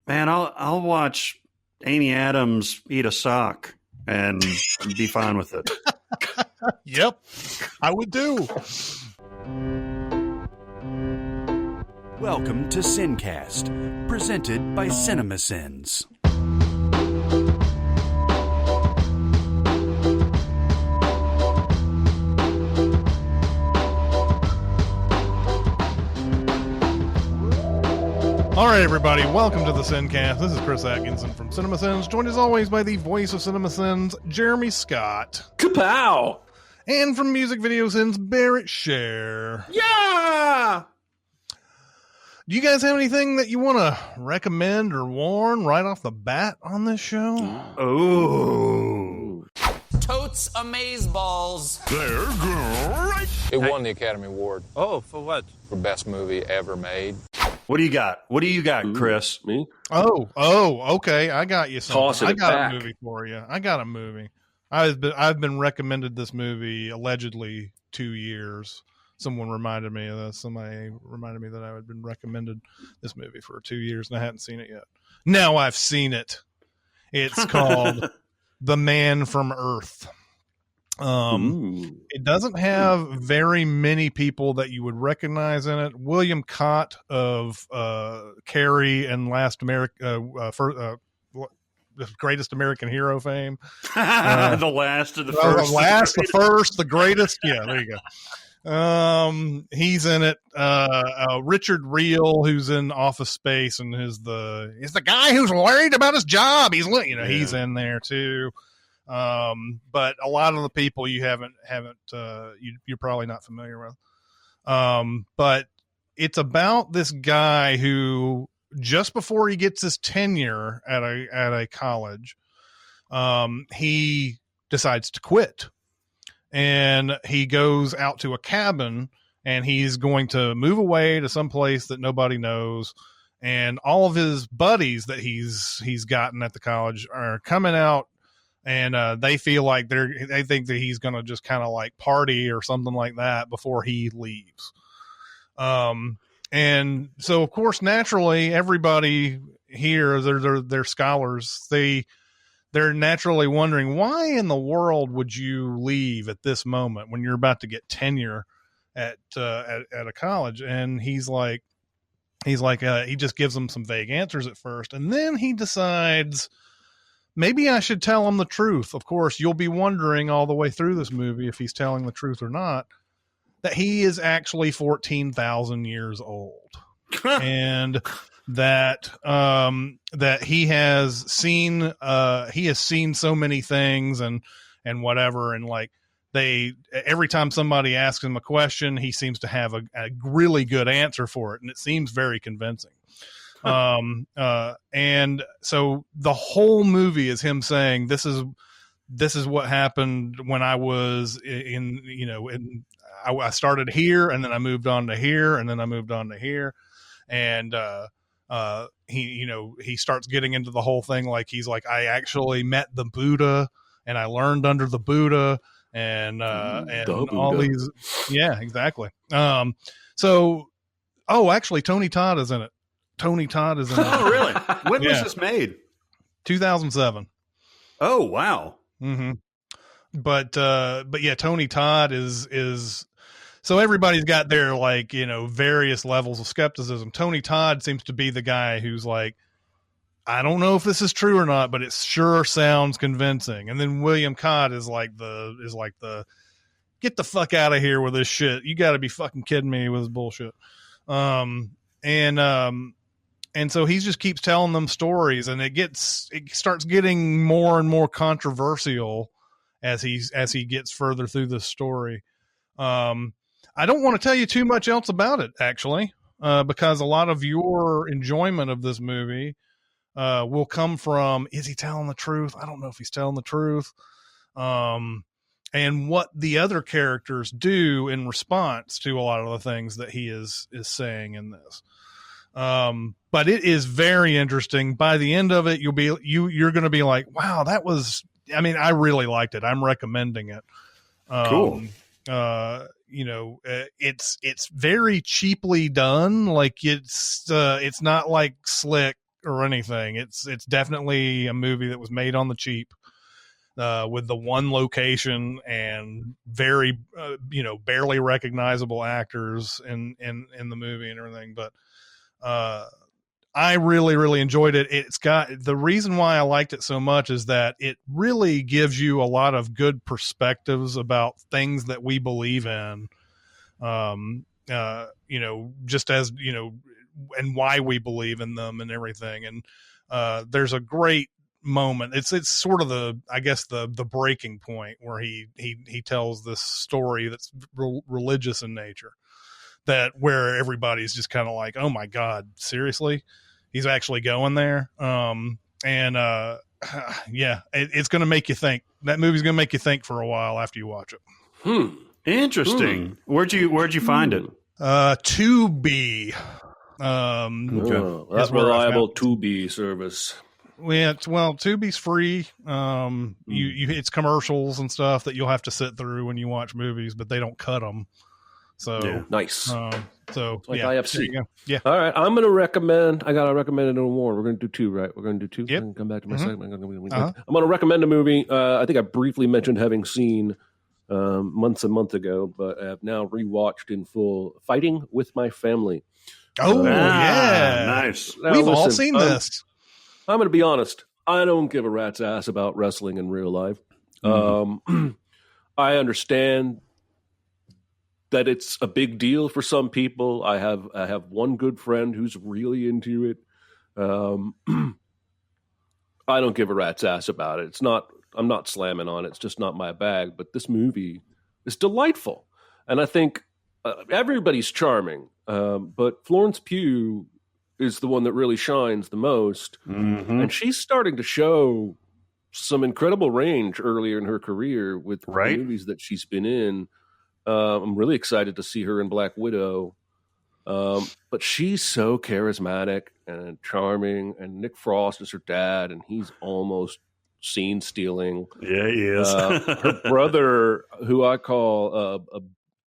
Man, I'll watch Amy Adams eat a sock and be fine with it. Yep, I would do. Welcome to SinCast, presented by Cinemasins. All right, everybody, welcome to the SinCast. This is Chris Atkinson from Cinemasins, joined as always by the voice of Cinemasins, Jeremy Scott. Kapow! And from Music Video Sins, Barrett Share. Yeah! Do you guys have anything that you want to recommend or warn right off the bat on this show? Oh. Totes amazeballs. There, go right. It won the Academy Award. Oh, for what? For best movie ever made. What do you got? What do you got, Chris? Me? Oh, okay. I got you something. Tossing I it got back. a movie for you. I got a movie. I've been recommended this movie allegedly 2 years. Someone reminded me of this. Somebody reminded me that I had been recommended this movie for 2 years and I hadn't seen it yet. Now I've seen it. It's called The Man from Earth. It doesn't have very many people that you would recognize in it. William Cott of Carrie and the Greatest American Hero fame. The last of the Well, first. the last, the first, the greatest. Yeah, there you go. He's in it. Richard Reel, who's in Office Space, and is the guy who's worried about his job. He's in there too. But a lot of the people you you're probably not familiar with. But it's about this guy who, just before he gets his tenure at a college, he decides to quit. And he goes out to a cabin and he's going to move away to some place that nobody knows. And all of his buddies that he's gotten at the college are coming out, and they feel like they think that he's going to just kind of like party or something like that before he leaves. And so of course, naturally, everybody here, they're scholars. They're naturally wondering, why in the world would you leave at this moment when you're about to get tenure at a college? And he just gives them some vague answers at first. And then he decides, maybe I should tell him the truth. Of course, you'll be wondering all the way through this movie if he's telling the truth or not, that he is actually 14,000 years old. And that he has seen so many things and whatever, and like every time somebody asks him a question, he seems to have a really good answer for it, and it seems very convincing. And so the whole movie is him saying, this is what happened when I was I started here, and then I moved on to here, and then I moved on to here. And, he starts getting into the whole thing. Like, he's like, I actually met the Buddha and I learned under the Buddha and all these. Yeah, exactly. Actually Tony Todd is in it. Oh, really? When was this made? 2007. Oh, wow. Mm-hmm. But yeah, Tony Todd is so everybody's got their various levels of skepticism. Tony Todd seems to be the guy who's like, I don't know if this is true or not, but it sure sounds convincing. And then William Cott is like the get the fuck out of here with this shit. You got to be fucking kidding me with this bullshit. And so he just keeps telling them stories, and it starts getting more and more controversial as he gets further through the story. I don't want to tell you too much else about it, actually, because a lot of your enjoyment of this movie will come from, is he telling the truth? I don't know if he's telling the truth. And what the other characters do in response to a lot of the things that he is saying in this. But it is very interesting. By the end of it, you're going to be like, wow, I really liked it. I'm recommending it. Cool. It's very cheaply done. Like it's not like slick or anything. It's definitely a movie that was made on the cheap, with the one location and very, barely recognizable actors in the movie and everything. But I really, really enjoyed it. It's got, the reason why I liked it so much is that it really gives you a lot of good perspectives about things that we believe in. Just as, and why we believe in them and everything. And there's a great moment. It's sort of the breaking point where he tells this story that's religious in nature, that where everybody's just kind of like, oh my God, seriously? He's actually going there. It's going to make you think. That movie's going to make you think for a while after you watch it. Interesting. Where'd you find it? Tubi. That's reliable Tubi service. Tubi's free. It's commercials and stuff that you'll have to sit through when you watch movies, but they don't cut them. So nice. Like IFC. Yeah. All right. I'm going to recommend. I got to recommend it more. We're going to do two, right? We're going to do two. Yep. And come back to my segment. I'm going to recommend a movie. I think I briefly mentioned having seen months and months ago, but I have now rewatched in full. Fighting with My Family. Oh yeah, nice. Now, we've all seen this. I'm going to be honest. I don't give a rat's ass about wrestling in real life. I understand that it's a big deal for some people. I have one good friend who's really into it. I don't give a rat's ass about it. I'm not slamming on it. It's just not my bag. But this movie is delightful, and I think everybody's charming. But Florence Pugh is the one that really shines the most, and she's starting to show some incredible range earlier in her career with the movies that she's been in. I'm really excited to see her in Black Widow. But she's so charismatic and charming, and Nick Frost is her dad, and he's almost scene stealing. Yeah, he is. Her brother, who I call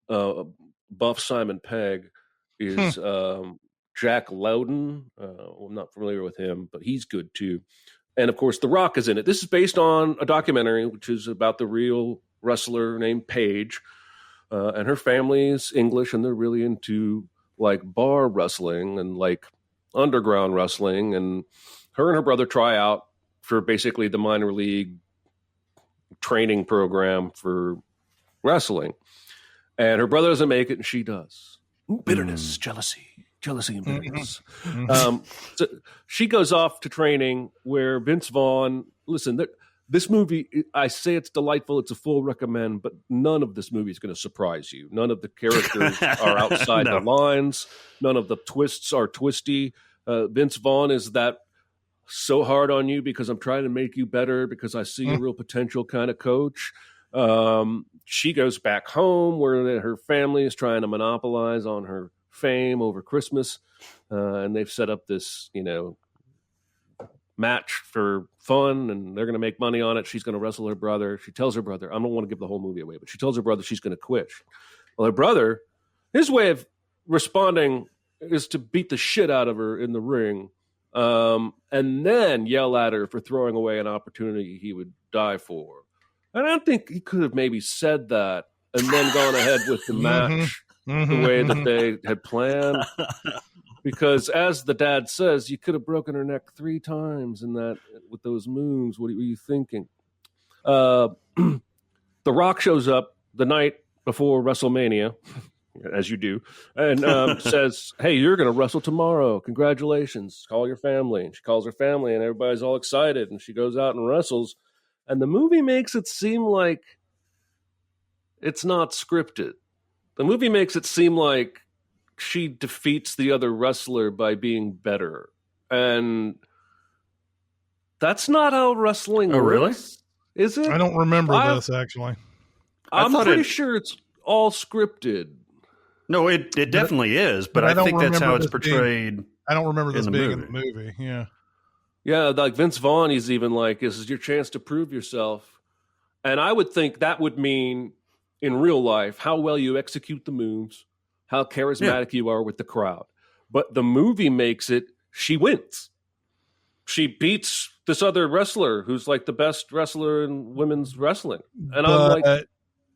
Buff Simon Pegg, is Jack Loudon. I'm not familiar with him, but he's good too. And of course, The Rock is in it. This is based on a documentary, which is about the real wrestler named Paige. And her family is English, and they're really into like bar wrestling and like underground wrestling. And her brother try out for basically the minor league training program for wrestling. And her brother doesn't make it, and she does. Bitterness, jealousy and bitterness. So she goes off to training where Vince Vaughn, listen, this movie, I say it's delightful. It's a full recommend, but none of this movie is going to surprise you. None of the characters are outside the lines. None of the twists are twisty. Vince Vaughn is that so hard on you because I'm trying to make you better because I see a real potential kind of coach. She goes back home where her family is trying to monopolize on her fame over Christmas. And they've set up this, match for fun, and they're going to make money on it. She's going to wrestle her brother. She tells her brother, I don't want to give the whole movie away, but she tells her brother she's going to quit. Well, her brother, his way of responding is to beat the shit out of her in the ring, and then yell at her for throwing away an opportunity he would die for. And I think he could have maybe said that and then gone ahead with the match the way that they had planned. Because as the dad says, you could have broken her neck 3 times in that with those moves. What were you thinking? The Rock shows up the night before WrestleMania, as you do, and says, hey, you're going to wrestle tomorrow. Congratulations. Call your family. And she calls her family, and everybody's all excited. And she goes out and wrestles. And the movie makes it seem like it's not scripted. The movie makes it seem like she defeats the other wrestler by being better. And that's not how wrestling works. Really? Is it? I don't remember this, actually. I'm pretty sure it's all scripted. No, it definitely is, but I think that's how it's portrayed. I don't remember this being in the movie. movie. Yeah. Yeah, like Vince Vaughn, he's even like, this is your chance to prove yourself. And I would think that would mean, in real life, how well you execute the moves, how charismatic you are with the crowd. But the movie makes it, she wins. she beats this other wrestler who's like the best wrestler in women's wrestling. And I'm like,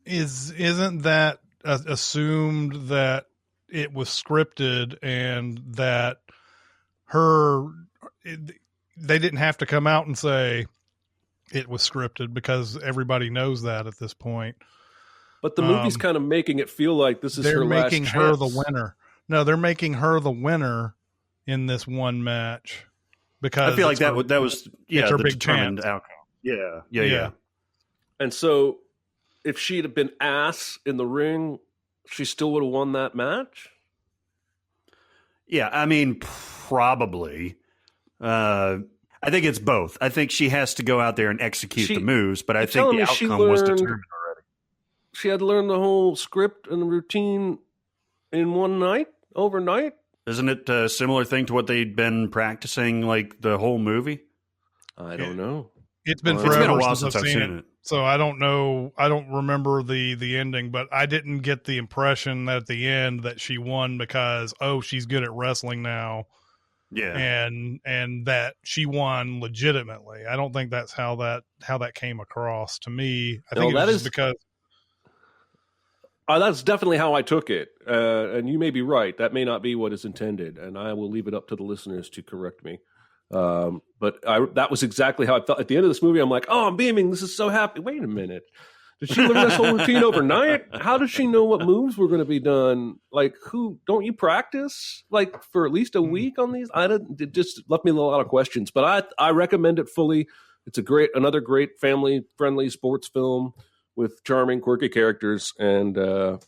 isn't that assumed that it was scripted and that they didn't have to come out and say it was scripted because everybody knows that at this point. but the movie's kind of making it feel like this is her last They're making her chance. the winner. No, they're making her the winner in this one match because I feel like that was it's her the big determined chance. outcome. Yeah. And so if she'd have been ass in the ring, she still would have won that match. Yeah, I mean, probably. I think it's both. I think she has to go out there and execute the moves, but I think telling the me she outcome was learned- determined already. She had to learn the whole script and the routine in one night, overnight. Isn't it a similar thing to what they'd been practicing like the whole movie? I don't know. It's been It's forever been a while since since I've seen it. So I don't know. I don't remember the ending, but I didn't get the impression that at the end that she won because, she's good at wrestling now. Yeah. And that she won legitimately. I don't think that's how that came across to me. I think No, it was that just is- because That's definitely how I took it. And you may be right. That may not be what is intended. And I will leave it up to the listeners to correct me. But that was exactly how I felt. At the end of this movie, I'm like, oh, I'm beaming. This is so happy. Wait a minute. Did she learn this whole routine overnight? How does she know what moves were going to be done? Like, don't you practice like for at least a week on these? It just left me a lot of questions, but I recommend it fully. It's another great family friendly sports film with charming, quirky characters. And,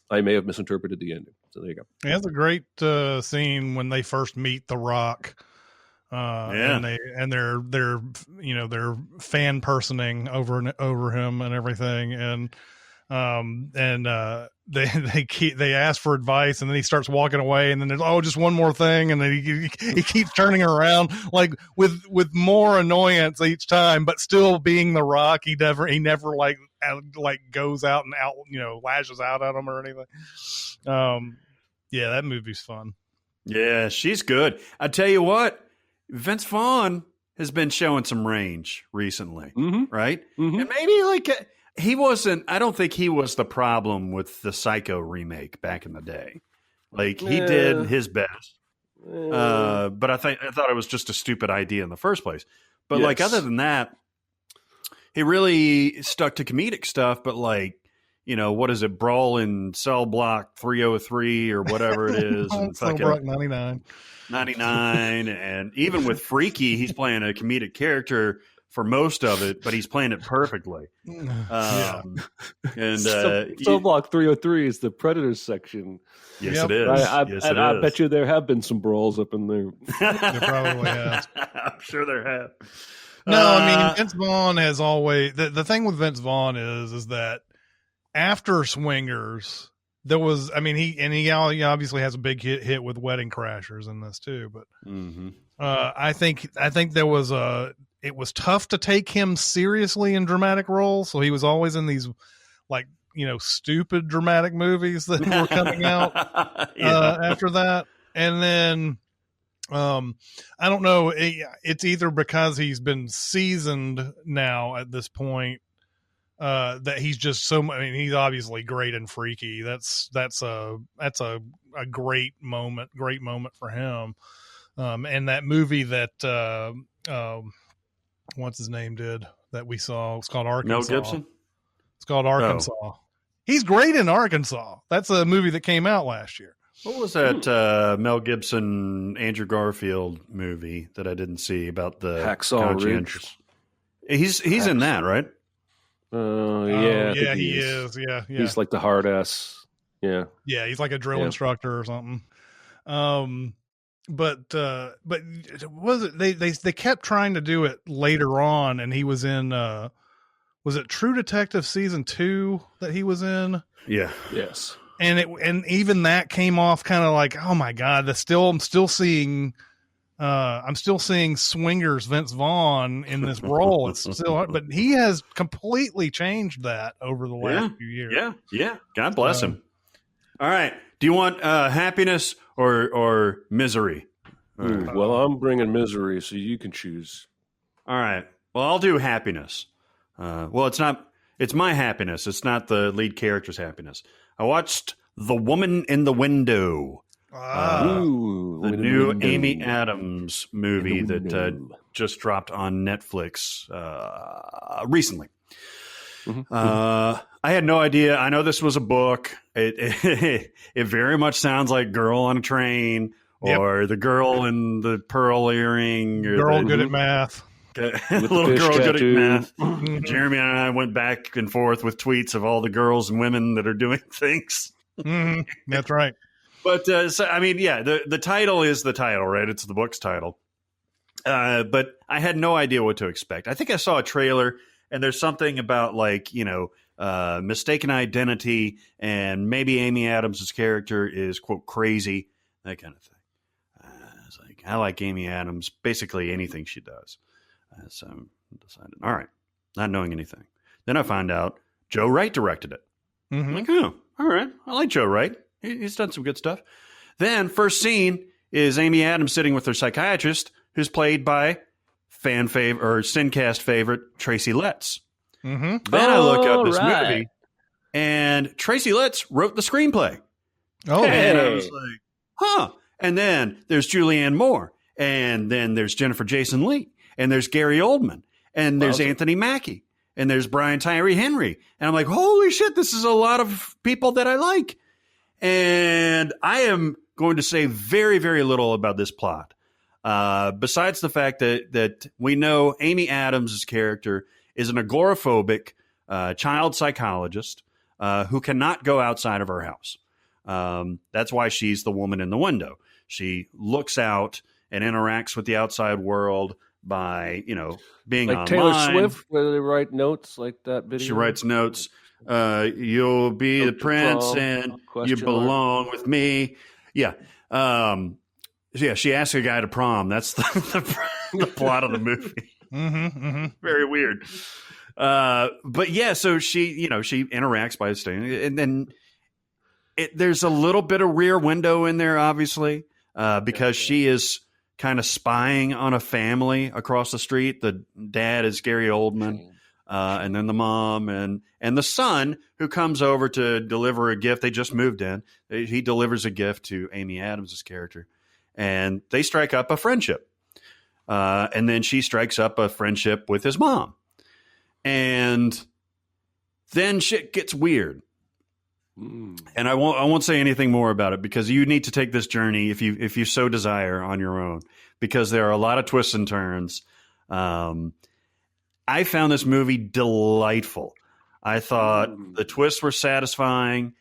I may have misinterpreted the ending. So there you go. it's a great scene when they first meet The Rock. And they're fan personing over him and everything, and they ask for advice, and then he starts walking away, and then there's just one more thing, and then he keeps turning around like with more annoyance each time, but still being The Rock. He never like goes out and lashes out at him or anything. That movie's fun. Yeah, she's good. I tell you what, Vince Vaughn has been showing some range recently, right? Mm-hmm. And maybe he wasn't. I don't think he was the problem with the Psycho remake back in the day. Like he did his best, but I thought it was just a stupid idea in the first place. But Yes. other than that, he really stuck to comedic stuff. But what is it? Brawl in Cell Block 303 or whatever it is, and Cell Block 99. 99, and even with Freaky, he's playing a comedic character for most of it, but he's playing it perfectly. And Cell Block 303 is the Predators section. yes, it is. I bet you there have been some brawls up in there. There probably has. I'm sure there have. No, I mean Vince Vaughn has always the thing with Vince Vaughn is that after Swingers, there was, he obviously has a big hit with Wedding Crashers in this too, but I think there was it was tough to take him seriously in dramatic roles, so he was always in these stupid dramatic movies that were coming out after that, and then I don't know, it's either because he's been seasoned now at this point. That he's just he's obviously great and freaky. That's a great moment for him. And that movie that what's his name did that we saw, it's called Arkansas. Mel Gibson. It's called Arkansas. Oh. He's great in Arkansas. That's a movie that came out last year. What was that Mel Gibson, Andrew Garfield movie that I didn't see about the Hacksaw Ridge? He's in that, right? I think he is. Yeah. He's like the hard ass. Yeah. Yeah, he's like a drill instructor or something. But was it they kept trying to do it later on, and he was in was it True Detective season 2 that he was in? Yeah. Yes. And even that came off kind of like, oh my God, I'm still seeing Swingers Vince Vaughn in this role. It's still, but he has completely changed that over the last few years. Yeah. God bless him. All right. Do you want happiness or misery? Well, I'm bringing misery, so you can choose. All right. Well, I'll do happiness. Well, it's not. It's my happiness. It's not the lead character's happiness. I watched The Woman in the Window. The new Amy Adams movie that just dropped on Netflix recently. I had no idea. I know this was a book. It very much sounds like Girl on a Train or The Girl in the Pearl Earring. Or Girl good at math. Little girl good at math. Jeremy and I went back and forth with tweets of all the girls and women that are doing things. That's right. But so, I mean, yeah, the title is the title, right? It's the book's title. But I had no idea what to expect. I think I saw a trailer, and there's something about like, you know, mistaken identity, and maybe Amy Adams' character is, quote, crazy, that kind of thing. It's like, I like Amy Adams, basically anything she does. So I decided, all right, not knowing anything. Then I find out Joe Wright directed it. I'm like, oh, all right, I like Joe Wright. He's done some good stuff. Then first scene is Amy Adams sitting with her psychiatrist, who's played by SinCast favorite Tracy Letts. Then I look up this movie, and Tracy Letts wrote the screenplay. And I was like, huh. And then there's Julianne Moore, and then there's Jennifer Jason Leigh, and there's Gary Oldman, and there's Anthony Mackie, and there's Brian Tyree Henry. And I'm like, holy shit, this is a lot of people that I like. And I am going to say very, very little about this plot. Besides the fact that we know Amy Adams' character is an agoraphobic child psychologist who cannot go outside of her house. That's why she's the woman in the window. She looks out and interacts with the outside world by, you know, being like online. Taylor Swift, where they write notes like that video. She writes notes. You'll be the prince and you belong with me. Yeah. Yeah, she asks a guy to prom. That's the plot of the movie. Very weird. But yeah, so she interacts by staying, and then there's a little bit of Rear Window in there, obviously, because she is kind of spying on a family across the street. The dad is Gary Oldman, and then the mom and the son who comes over to deliver a gift. They just moved in. He delivers a gift to Amy Adams' character. And they strike up a friendship. And then she strikes up a friendship with his mom. And then shit gets weird. And I won't say anything more about it, because you need to take this journey if you so desire on your own, because there are a lot of twists and turns. I found this movie delightful. I thought the twists were satisfying.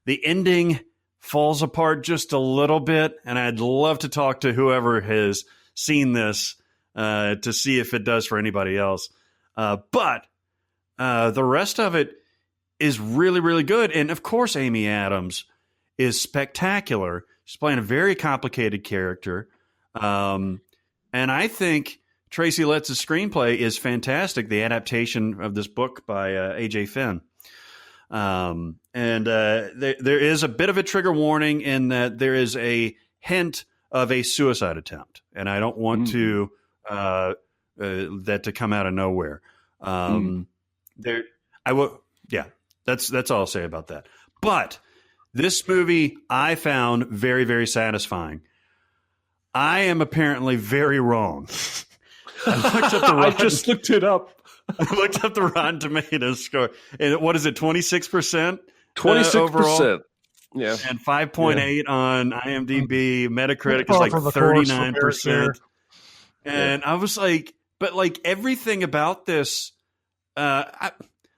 The ending falls apart just a little bit, and I'd love to talk to whoever has seen this to see if it does for anybody else. But the rest of it is really, really good. And of course, Amy Adams is spectacular. She's playing a very complicated character. And I think Tracy Letts' screenplay is fantastic, the adaptation of this book by A.J. Finn. There is a bit of a trigger warning in that there is a hint of a suicide attempt, and I don't want to that to come out of nowhere. That's all I'll say about that. But this movie I found very, very satisfying. I am apparently very wrong. I just looked it up. I looked up the Rotten Tomatoes score. And what is it, 26%? 26%. Overall? Yeah. And 5.8 on IMDb. Metacritic is like 39%. And I was like, but like everything about this, like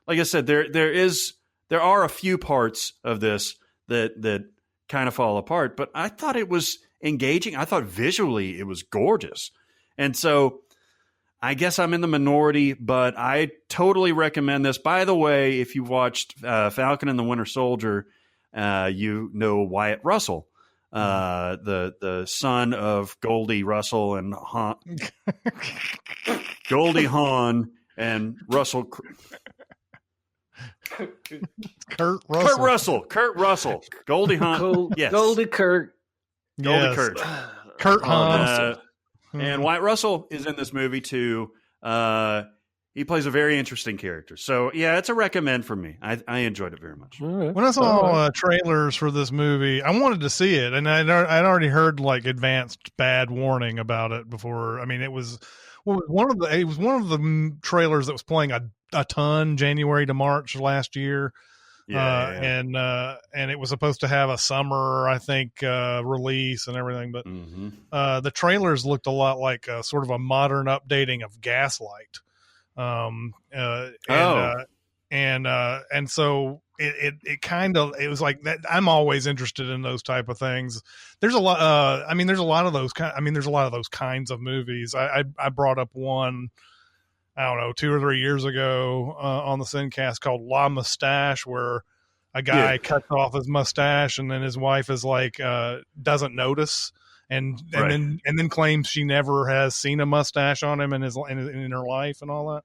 I said, there are a few parts of this that kind of fall apart, but I thought it was engaging. I thought visually it was gorgeous. And so I guess I'm in the minority, but I totally recommend this. By the way, if you watched Falcon and the Winter Soldier, you know Wyatt Russell, the son of Goldie Russell and Goldie Hawn and Russell. Kurt Russell. Goldie Hawn. Yes. Goldie Kurt. Goldie Kurt. Kurt Hawn. And Wyatt Russell is in this movie too. He plays a very interesting character. So yeah, it's a recommend for me. I enjoyed it very much. All right. When I saw trailers for this movie, I wanted to see it, and I'd already heard like advanced bad warning about it before. I mean, it was one of the trailers that was playing a ton January to March last year. And it was supposed to have a summer, I think, release and everything, but the trailers looked a lot like sort of a modern updating of Gaslight. And so it kind of, it was like that. I'm always interested in those type of things. There's a lot, there's a lot of those kinds of movies. I brought up one, I don't know, 2 or 3 years ago on the SinCast called La Mustache, where a guy cuts off his mustache and then his wife is like, doesn't notice. And then claims she never has seen a mustache on him in her life and all that.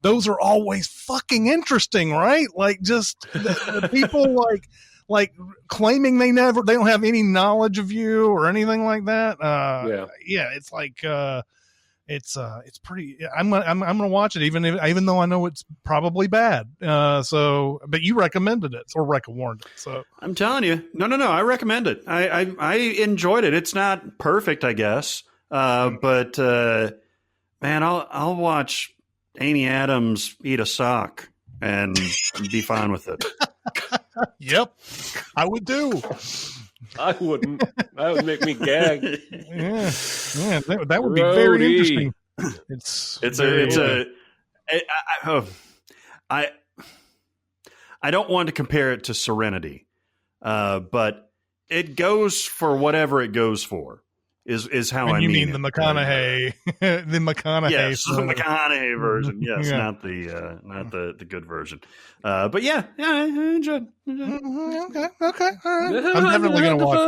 Those are always fucking interesting, right? Like just the people like claiming they don't have any knowledge of you or anything like that. It's like it's pretty. I'm gonna watch it even though I know it's probably bad. But you recommended it or recommended it. So I'm telling you, no, I recommend it. I enjoyed it. It's not perfect, I guess, but man, I'll watch Amy Adams eat a sock and be fine with it. Yep, I would do. I wouldn't. That would make me gag. Yeah, that would be very interesting. I don't want to compare it to Serenity, but it goes for whatever it goes for. Is how I mean. You mean the McConaughey, the McConaughey, yes, the McConaughey version. Yes, not the good version. But yeah, I enjoyed. Okay, all right. I'm definitely gonna watch.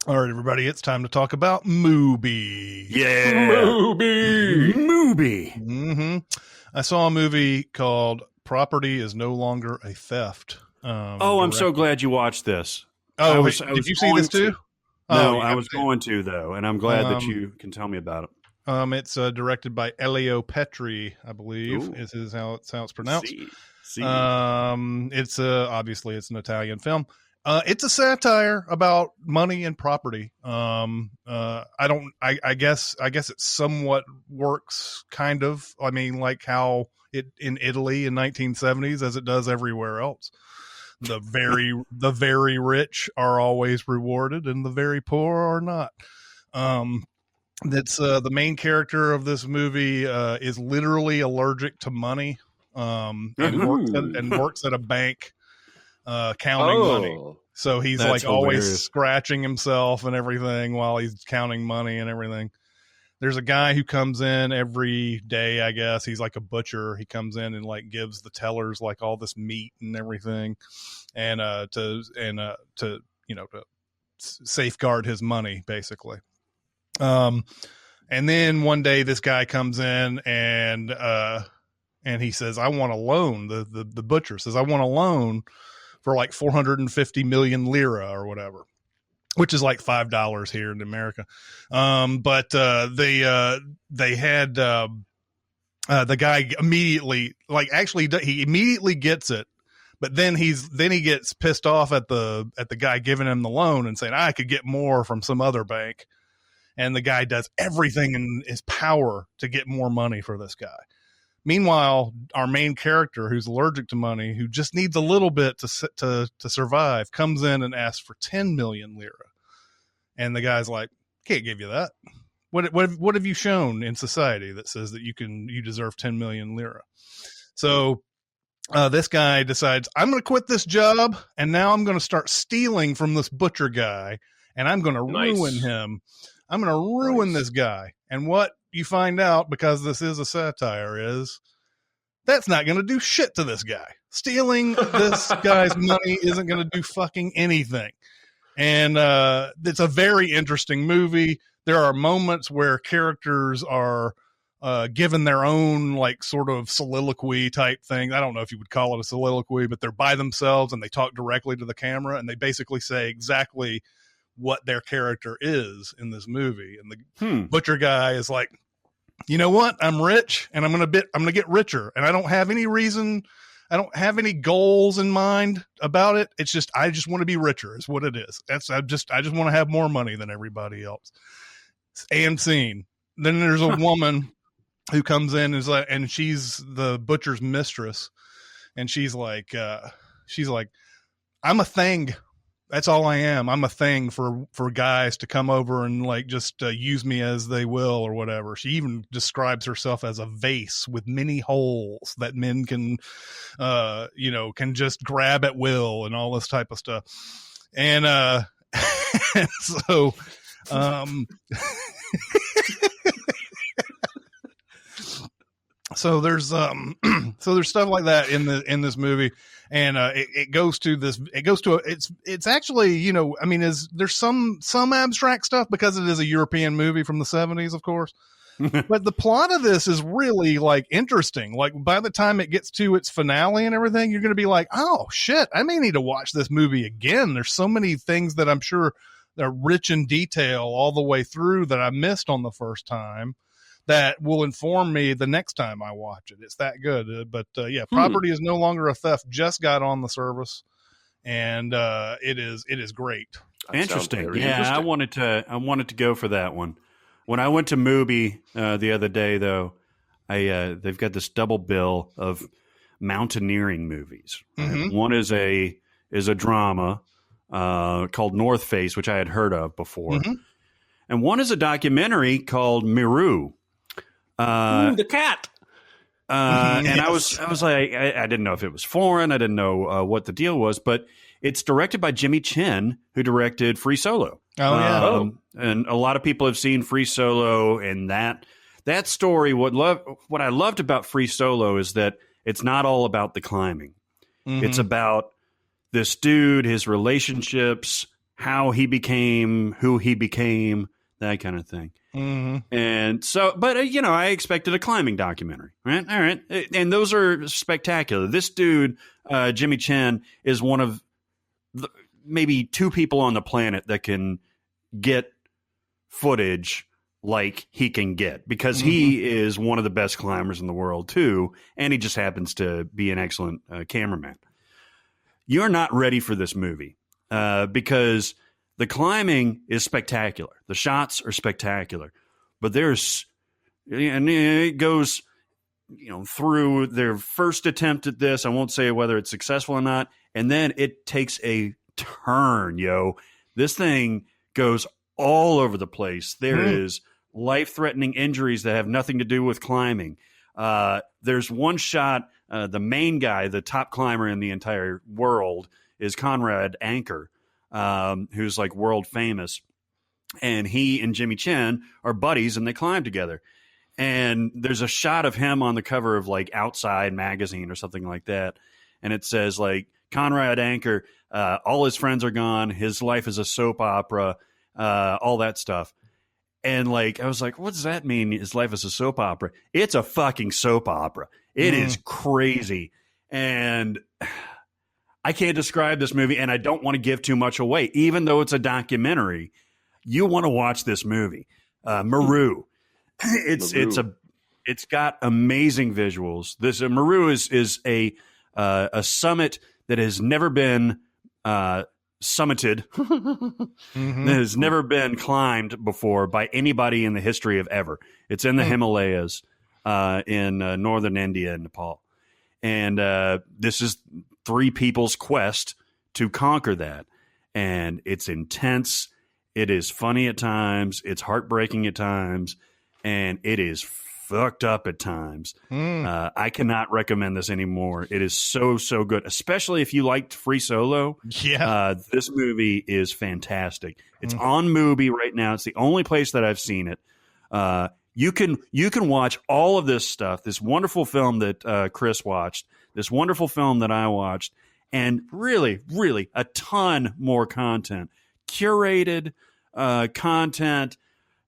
All right, everybody, it's time to talk about MUBI. Yeah, MUBI. Mm-hmm. I saw a movie called "Property Is No Longer a Theft." I'm so glad you watched this. Oh, did you see this too? No, I was going to though, and I'm glad that you can tell me about it. It's directed by Elio Petri, I believe. Is how it's pronounced. It's obviously it's an Italian film. It's a satire about money and property. I guess it somewhat works kind of. I mean, like how it in Italy in 1970s as it does everywhere else. The very rich are always rewarded and the very poor are not. That's the main character of this movie is literally allergic to money and works at a bank counting money. So he's like always scratching himself and everything while he's counting money and everything. There's a guy who comes in every day, I guess. He's like a butcher. He comes in and like gives the tellers like all this meat and everything, and to safeguard his money, basically. And then one day this guy comes in and he says, "I want a loan." The butcher says, "I want a loan for like 450 million lira or whatever." Which is like $5 here in America. But they had the guy immediately, he immediately gets it, but then he gets pissed off at the guy giving him the loan and saying, I could get more from some other bank. And the guy does everything in his power to get more money for this guy. Meanwhile, our main character, who's allergic to money, who just needs a little bit to survive, comes in and asks for 10 million lira. And the guy's like, can't give you that. What have you shown in society that says that you deserve 10 million lira? So this guy decides, I'm going to quit this job, and now I'm going to start stealing from this butcher guy, and I'm going to ruin him. I'm going to ruin this guy. And what you find out, because this is a satire, is that's not going to do shit to this guy. Stealing this guy's money isn't going to do fucking anything. And it's a very interesting movie. There are moments where characters are given their own like sort of soliloquy type thing. I don't know if you would call it a soliloquy, but they're by themselves and they talk directly to the camera and they basically say exactly what their character is in this movie. And the butcher guy is like, you know what? I'm rich and I'm going to get richer, and I don't have any reason. I don't have any goals in mind about it. It's just, I just want to be richer is what it is. I just want to have more money than everybody else. And scene. Then there's a woman who comes in and she's the butcher's mistress. And she's like, I'm a thing. That's all I am. I'm a thing for guys to come over and like just use me as they will or whatever. She even describes herself as a vase with many holes that men can, can just grab at will and all this type of stuff. And, and so, so there's stuff like that in this movie. And it's actually, there's some abstract stuff because it is a European movie from the 70s, of course. But the plot of this is really like interesting. Like by the time it gets to its finale and everything, you're going to be like, oh shit, I may need to watch this movie again. There's so many things that I'm sure are rich in detail all the way through that I missed on the first time, that will inform me the next time I watch it. It's that good. But Property is no longer a theft. Just got on the service, and it is great. Interesting. Yeah, I wanted to go for that one. When I went to MUBI the other day, though, they've got this double bill of mountaineering movies. Right? Mm-hmm. One is a drama called North Face, which I had heard of before, mm-hmm. and one is a documentary called Meru. The cat. And yes. I was like, I didn't know if it was foreign. I didn't know what the deal was, but it's directed by Jimmy Chin, who directed Free Solo. Oh yeah. And a lot of people have seen Free Solo, and that story. What I loved about Free Solo is that it's not all about the climbing. Mm-hmm. It's about this dude, his relationships, how he became who he became, that kind of thing. Mm-hmm. And so, but I expected a climbing documentary, right? All right. And those are spectacular. This dude, Jimmy Chin, is one of maybe two people on the planet that can get footage like he can get, because mm-hmm. he is one of the best climbers in the world too. And he just happens to be an excellent cameraman. You're not ready for this movie because the climbing is spectacular. The shots are spectacular, but and it goes, through their first attempt at this. I won't say whether it's successful or not. And then it takes a turn, This thing goes all over the place. There is life-threatening injuries that have nothing to do with climbing. There's one shot, the main guy, the top climber in the entire world, is Conrad Anker, who's like world famous, and he and Jimmy Chin are buddies and they climb together. And there's a shot of him on the cover of like Outside magazine or something like that. And it says like Conrad Anker, all his friends are gone. His life is a soap opera, all that stuff. And like, I was like, what does that mean? His life is a soap opera. It's a fucking soap opera. It is crazy. And I can't describe this movie, and I don't want to give too much away. Even though it's a documentary, you want to watch this movie. Meru. It's got amazing visuals. This Meru is a summit that has never been summited, mm-hmm. that has never been climbed before by anybody in the history of ever. It's in the Himalayas in northern India and Nepal. And this is three people's quest to conquer that. And it's intense. It is funny at times. It's heartbreaking at times. And it is fucked up at times. I cannot recommend this anymore. It is so, so good, especially if you liked Free Solo. Yeah. This movie is fantastic. It's on MUBI right now. It's the only place that I've seen it. You can watch all of this stuff, this wonderful film that Chris watched, this wonderful film that I watched, and really, really a ton more content, curated content,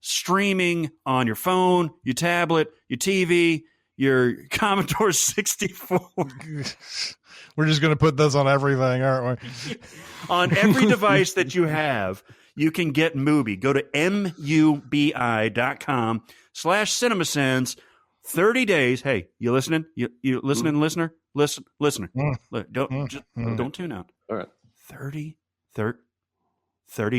streaming on your phone, your tablet, your TV, your Commodore 64. We're just going to put this on everything, aren't we? On every device that you have, you can get MUBI. Go to MUBI.com. BetterHelp.com/CinemaSins. 30 days. Hey, you listening? You listening, listener? Listener. Look, don't tune out. All right. 30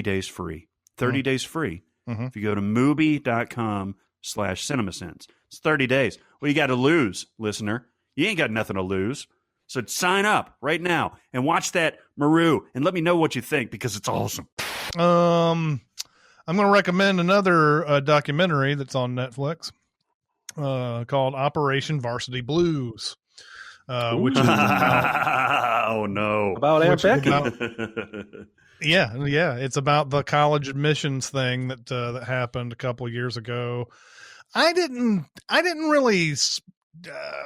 days free. 30 days free. Mhm. If you go to MUBI.com/CinemaSins. It's 30 days. What you got to lose, listener? You ain't got nothing to lose. So sign up right now and watch that Meru and let me know what you think because it's awesome. I'm going to recommend another documentary that's on Netflix called Operation Varsity Blues, which is about, oh no, About Aunt Becky. yeah, it's about the college admissions thing that happened a couple of years ago. I didn't really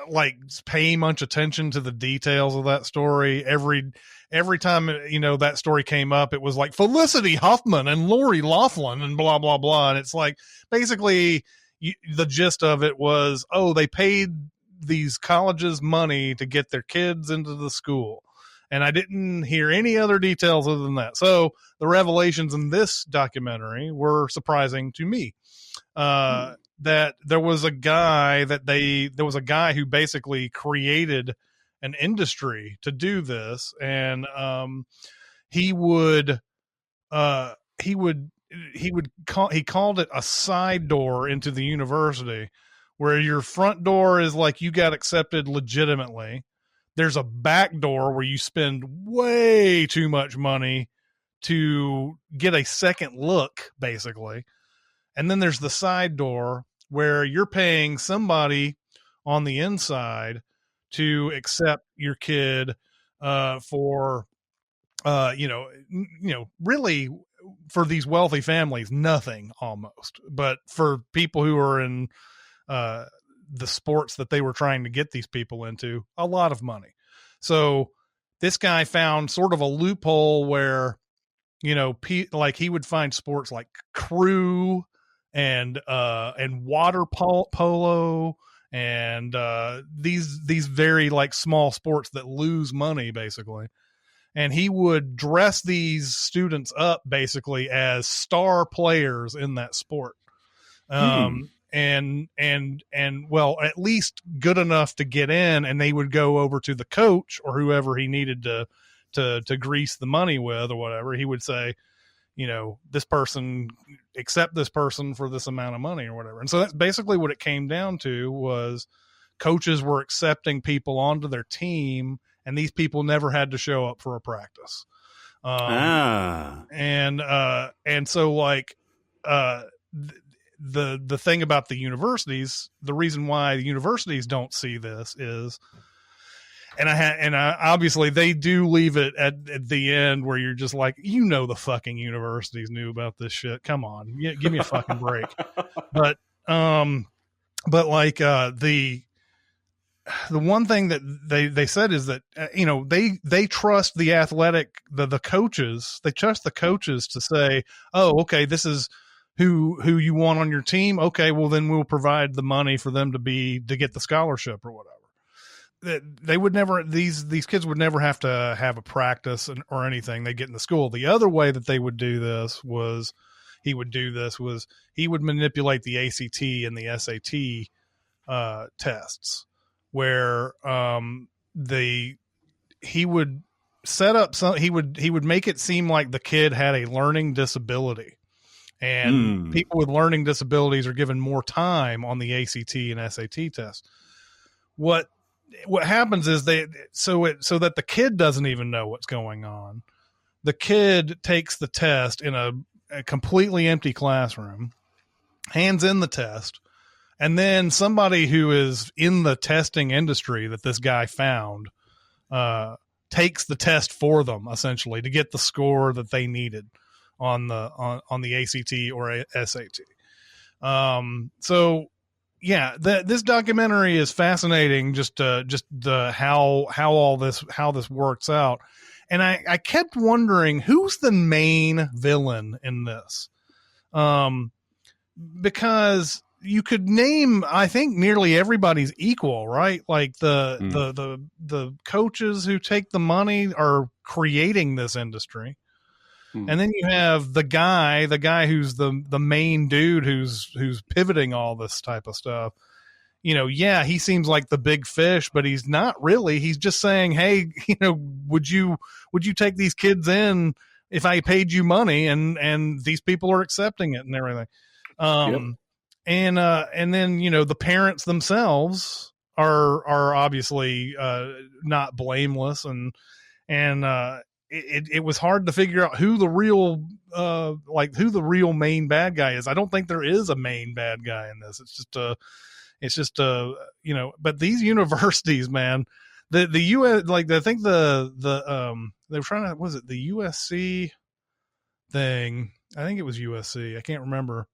like pay much attention to the details of that story. Every time that story came up, it was like Felicity Huffman and Lori Loughlin and blah blah blah, and it's like basically the gist of it was, they paid these colleges money to get their kids into the school, and I didn't hear any other details other than that. So the revelations in this documentary were surprising to me. That there was a guy who basically created an industry to do this, and he called it a side door into the university, where your front door is like you got accepted legitimately. There's a back door where you spend way too much money to get a second look, basically. And then there's the side door where you're paying somebody on the inside to accept your kid for really for these wealthy families, nothing almost, but for people who are in the sports that they were trying to get these people into, a lot of money. So this guy found sort of a loophole where, like he would find sports like crew and water polo and these very like small sports that lose money basically. And he would dress these students up basically as star players in that sport. And well, at least good enough to get in, and they would go over to the coach or whoever he needed to grease the money with or whatever. He would say, this person, accept this person for this amount of money or whatever. And so that's basically what it came down to, was coaches were accepting people onto their team, and these people never had to show up for a practice. And so like, the thing about the universities, the reason why the universities don't see this is, and obviously they do leave it at the end where you're just like, the fucking universities knew about this shit. Come on, give me a fucking break. But like the one thing that they said is that they trust the athletic the coaches. They trust the coaches to say, oh, okay, this is who you want on your team. Okay, well then we'll provide the money for them to get the scholarship or whatever. They would never, these kids would never have to have a practice or anything. They get in the school. The other way that he would manipulate the ACT and the SAT tests, where he would set up he would make it seem like the kid had a learning disability, and people with learning disabilities are given more time on the ACT and SAT test. What happens is so that the kid doesn't even know what's going on. The kid takes the test in a completely empty classroom, hands in the test, and then somebody who is in the testing industry that this guy found takes the test for them, essentially, to get the score that they needed on the ACT or SAT. So yeah, this documentary is fascinating. Just how this works out. And I kept wondering, who's the main villain in this? Because you could name, I think, nearly everybody's equal, right? Like the coaches who take the money are creating this industry. And then you have the guy who's the main dude who's pivoting all this type of stuff. You know, yeah, he seems like the big fish, but he's not really. He's just saying, hey, you know, would you take these kids in if I paid you money? And these people are accepting it and everything. And then, you know, the parents themselves are obviously not blameless, and it was hard to figure out who the real main bad guy is. I don't think there is a main bad guy in this. It's just you know, but these universities, man, the US, like, I think the they were trying to, was it the USC thing? I think it was USC. I can't remember.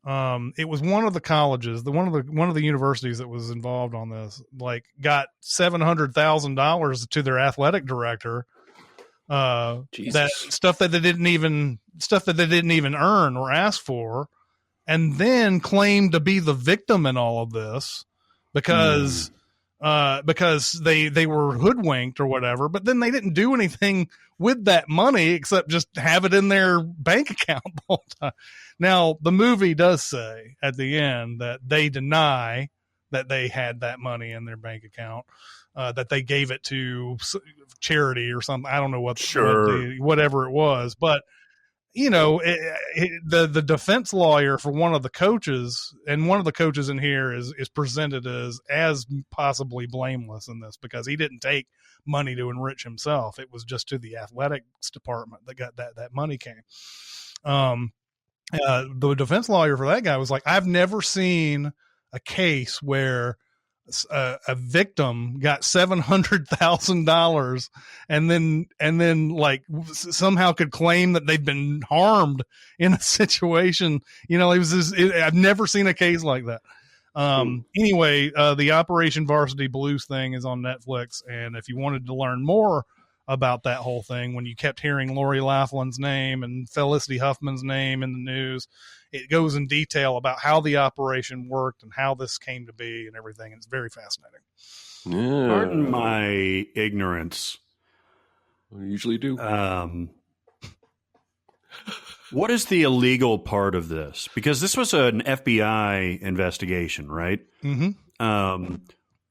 It was one of the colleges, one of the universities that was involved on this, like, got $700,000 to their athletic director. That stuff that they didn't even earn or ask for, and then claimed to be the victim in all of this because they were hoodwinked or whatever, but then they didn't do anything with that money except just have it in their bank account the whole time. Now, the movie does say at the end that they deny that they had that money in their bank account, that they gave it to charity or something. I don't know whatever it was, but you know, the defense lawyer for one of the coaches, and one of the coaches in here is presented as possibly blameless in this because he didn't take money to enrich himself. It was just to the athletics department that got that money came. The defense lawyer for that guy was like, I've never seen a case where a victim got $700,000 and then like somehow could claim that they've been harmed in a situation. You know, I've never seen a case like that. Anyway, the Operation Varsity Blues thing is on Netflix. And if you wanted to learn more about that whole thing, when you kept hearing Lori Laughlin's name and Felicity Huffman's name in the news, it goes in detail about how the operation worked and how this came to be and everything. And it's very fascinating. Yeah. Pardon my ignorance. We usually do. What is the illegal part of this? Because this was an FBI investigation, right? Mm-hmm.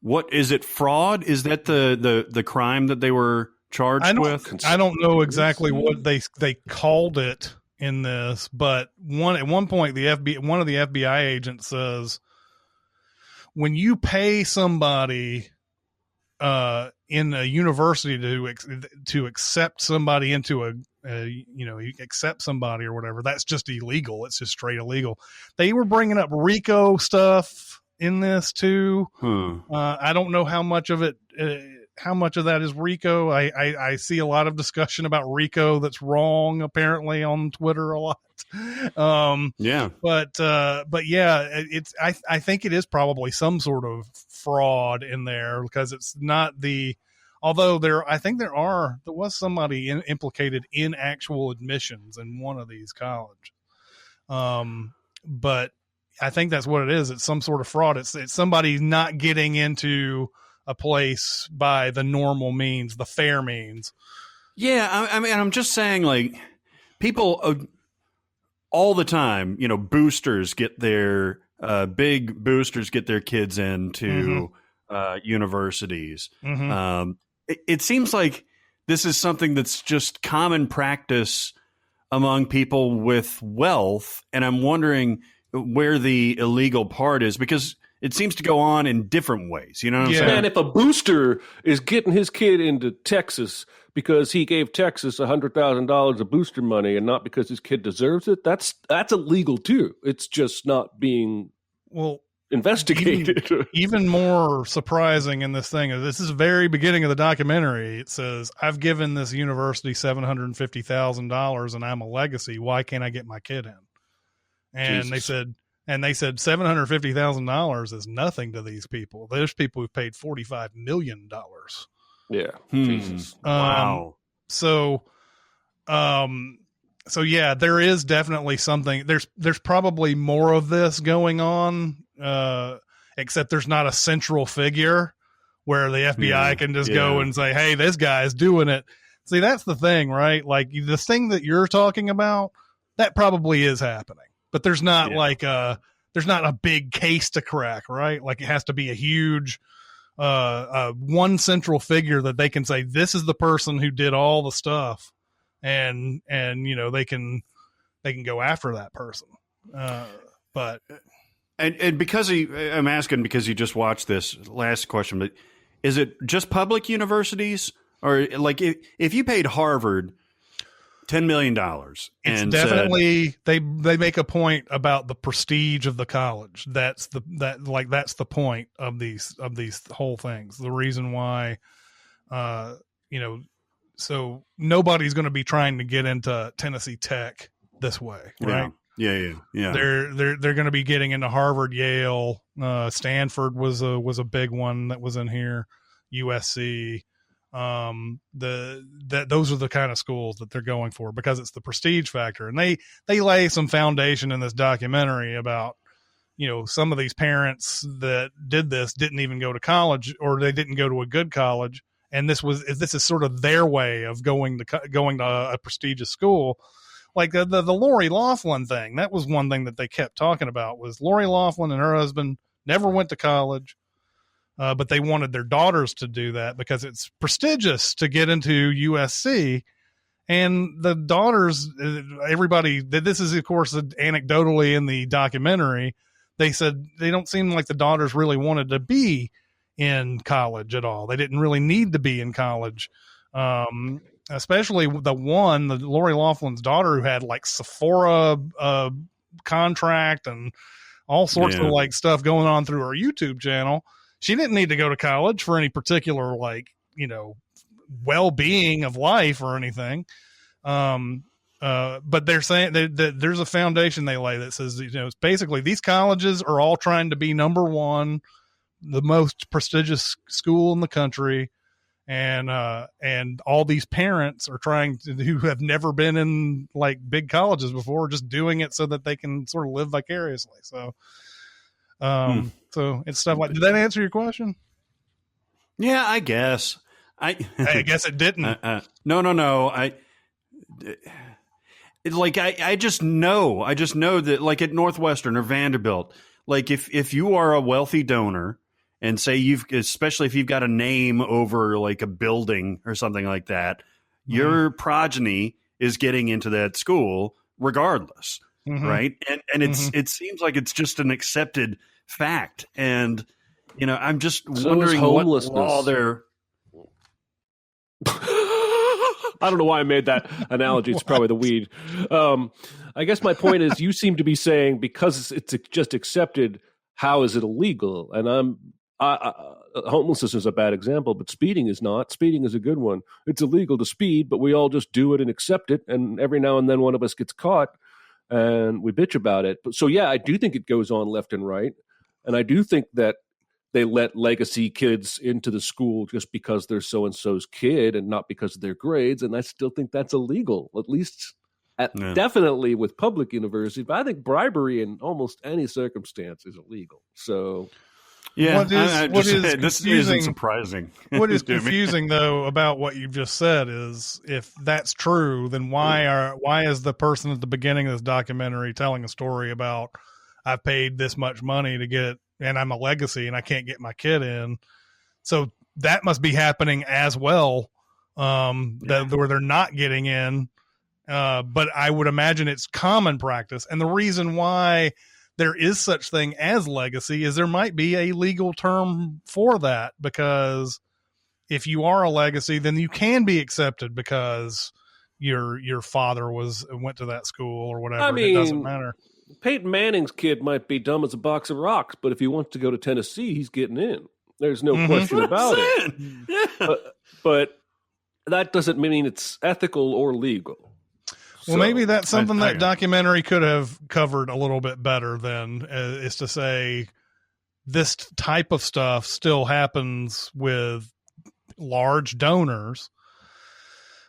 What is it? Fraud? Is that the crime that they were charged with? I don't know exactly what they called it in this, but at one point one of the FBI agents says, when you pay somebody in a university to accept somebody into you accept somebody or whatever, that's just illegal. It's just straight illegal. They were bringing up RICO stuff in this too. I don't know how much of it. How much of that is RICO? I see a lot of discussion about RICO that's wrong, apparently, on Twitter a lot. Yeah. But yeah, I think it is probably some sort of fraud in there because it's not although there was somebody implicated in actual admissions in one of these colleges. But I think that's what it is. It's some sort of fraud. It's somebody not getting into a place by the normal means, the fair means. Yeah, I mean, I'm just saying, like, people all the time, you know, boosters get their big boosters get their kids into universities. Mm-hmm. It seems like this is something that's just common practice among people with wealth, and I'm wondering where the illegal part is, because it seems to go on in different ways. You know what I'm saying? Man, if a booster is getting his kid into Texas because he gave Texas $100,000 of booster money and not because his kid deserves it, that's illegal too. It's just not being investigated. Even more surprising in this thing is this is the very beginning of the documentary. It says, I've given this university $750,000 and I'm a legacy. Why can't I get my kid in? And they said $750,000 is nothing to these people. There's people who've paid $45 million. Yeah. Jesus. Wow. So yeah, there is definitely something. There's probably more of this going on, except there's not a central figure where the FBI can just go and say, hey, this guy's doing it. See, that's the thing, right? Like the thing that you're talking about, that probably is happening, but there's not there's not a big case to crack, right? Like it has to be a huge, one central figure that they can say, this is the person who did all the stuff. And, they can go after that person. But because I'm asking because you just watched this last question, but is it just public universities, or like if you paid Harvard $10 million, it's definitely they make a point about the prestige of the college. That's the point of these whole things. The reason why, so nobody's going to be trying to get into Tennessee Tech this way, right? Yeah. They're going to be getting into Harvard, Yale, Stanford was a big one that was in here, USC. Those are the kind of schools that they're going for because it's the prestige factor. And they lay some foundation in this documentary about, some of these parents that did this didn't even go to college, or they didn't go to a good college. And this is sort of their way of going to a prestigious school. Like the Lori Loughlin thing, that was one thing that they kept talking about, was Lori Loughlin and her husband never went to college, but they wanted their daughters to do that because it's prestigious to get into USC. And the daughters, everybody, this is, of course, anecdotally in the documentary, they said they don't seem like the daughters really wanted to be in college at all. They didn't really need to be in college. Especially the Lori Loughlin's daughter, who had like Sephora contract and all sorts of like stuff going on through her YouTube channel. She didn't need to go to college for any particular well-being of life or anything. But they're saying that there's a foundation they lay that says, it's basically these colleges are all trying to be number one, the most prestigious school in the country. And all these parents are who have never been in like big colleges before, just doing it so that they can sort of live vicariously. So, so it's stuff like, did that answer your question? Yeah, I guess. I guess it didn't. No. I just know that like at Northwestern or Vanderbilt, like if you are a wealthy donor, and say especially if you've got a name over like a building or something like that, your progeny is getting into that school regardless, right? And it seems like it's just an accepted fact. And I'm just wondering what law they're. I don't know why I made that analogy. It's probably the weed. I guess my point is, you seem to be saying because it's just accepted, how is it illegal? And homelessness is a bad example, but speeding is not. Speeding is a good one. It's illegal to speed, but we all just do it and accept it. And every now and then one of us gets caught and we bitch about it. But so, yeah, I do think it goes on left and right. And I do think that they let legacy kids into the school just because they're so-and-so's kid and not because of their grades. And I still think that's illegal, at least definitely with public universities. But I think bribery in almost any circumstance is illegal. So... yeah, this isn't surprising. What is confusing though about what you've just said is, if that's true, then why is the person at the beginning of this documentary telling a story about, I've paid this much money to get, and I'm a legacy and I can't get my kid in? So that must be happening as well, where they're not getting in. But I would imagine it's common practice, and the reason why there is such thing as legacy is there might be a legal term for that, because if you are a legacy, then you can be accepted because your father went to that school or whatever. I mean, it doesn't matter. Peyton Manning's kid might be dumb as a box of rocks, but if he wants to go to Tennessee, he's getting in. There's no question about it. Yeah. But that doesn't mean it's ethical or legal. Well, maybe that's something that documentary could have covered a little bit better than is to say this type of stuff still happens with large donors.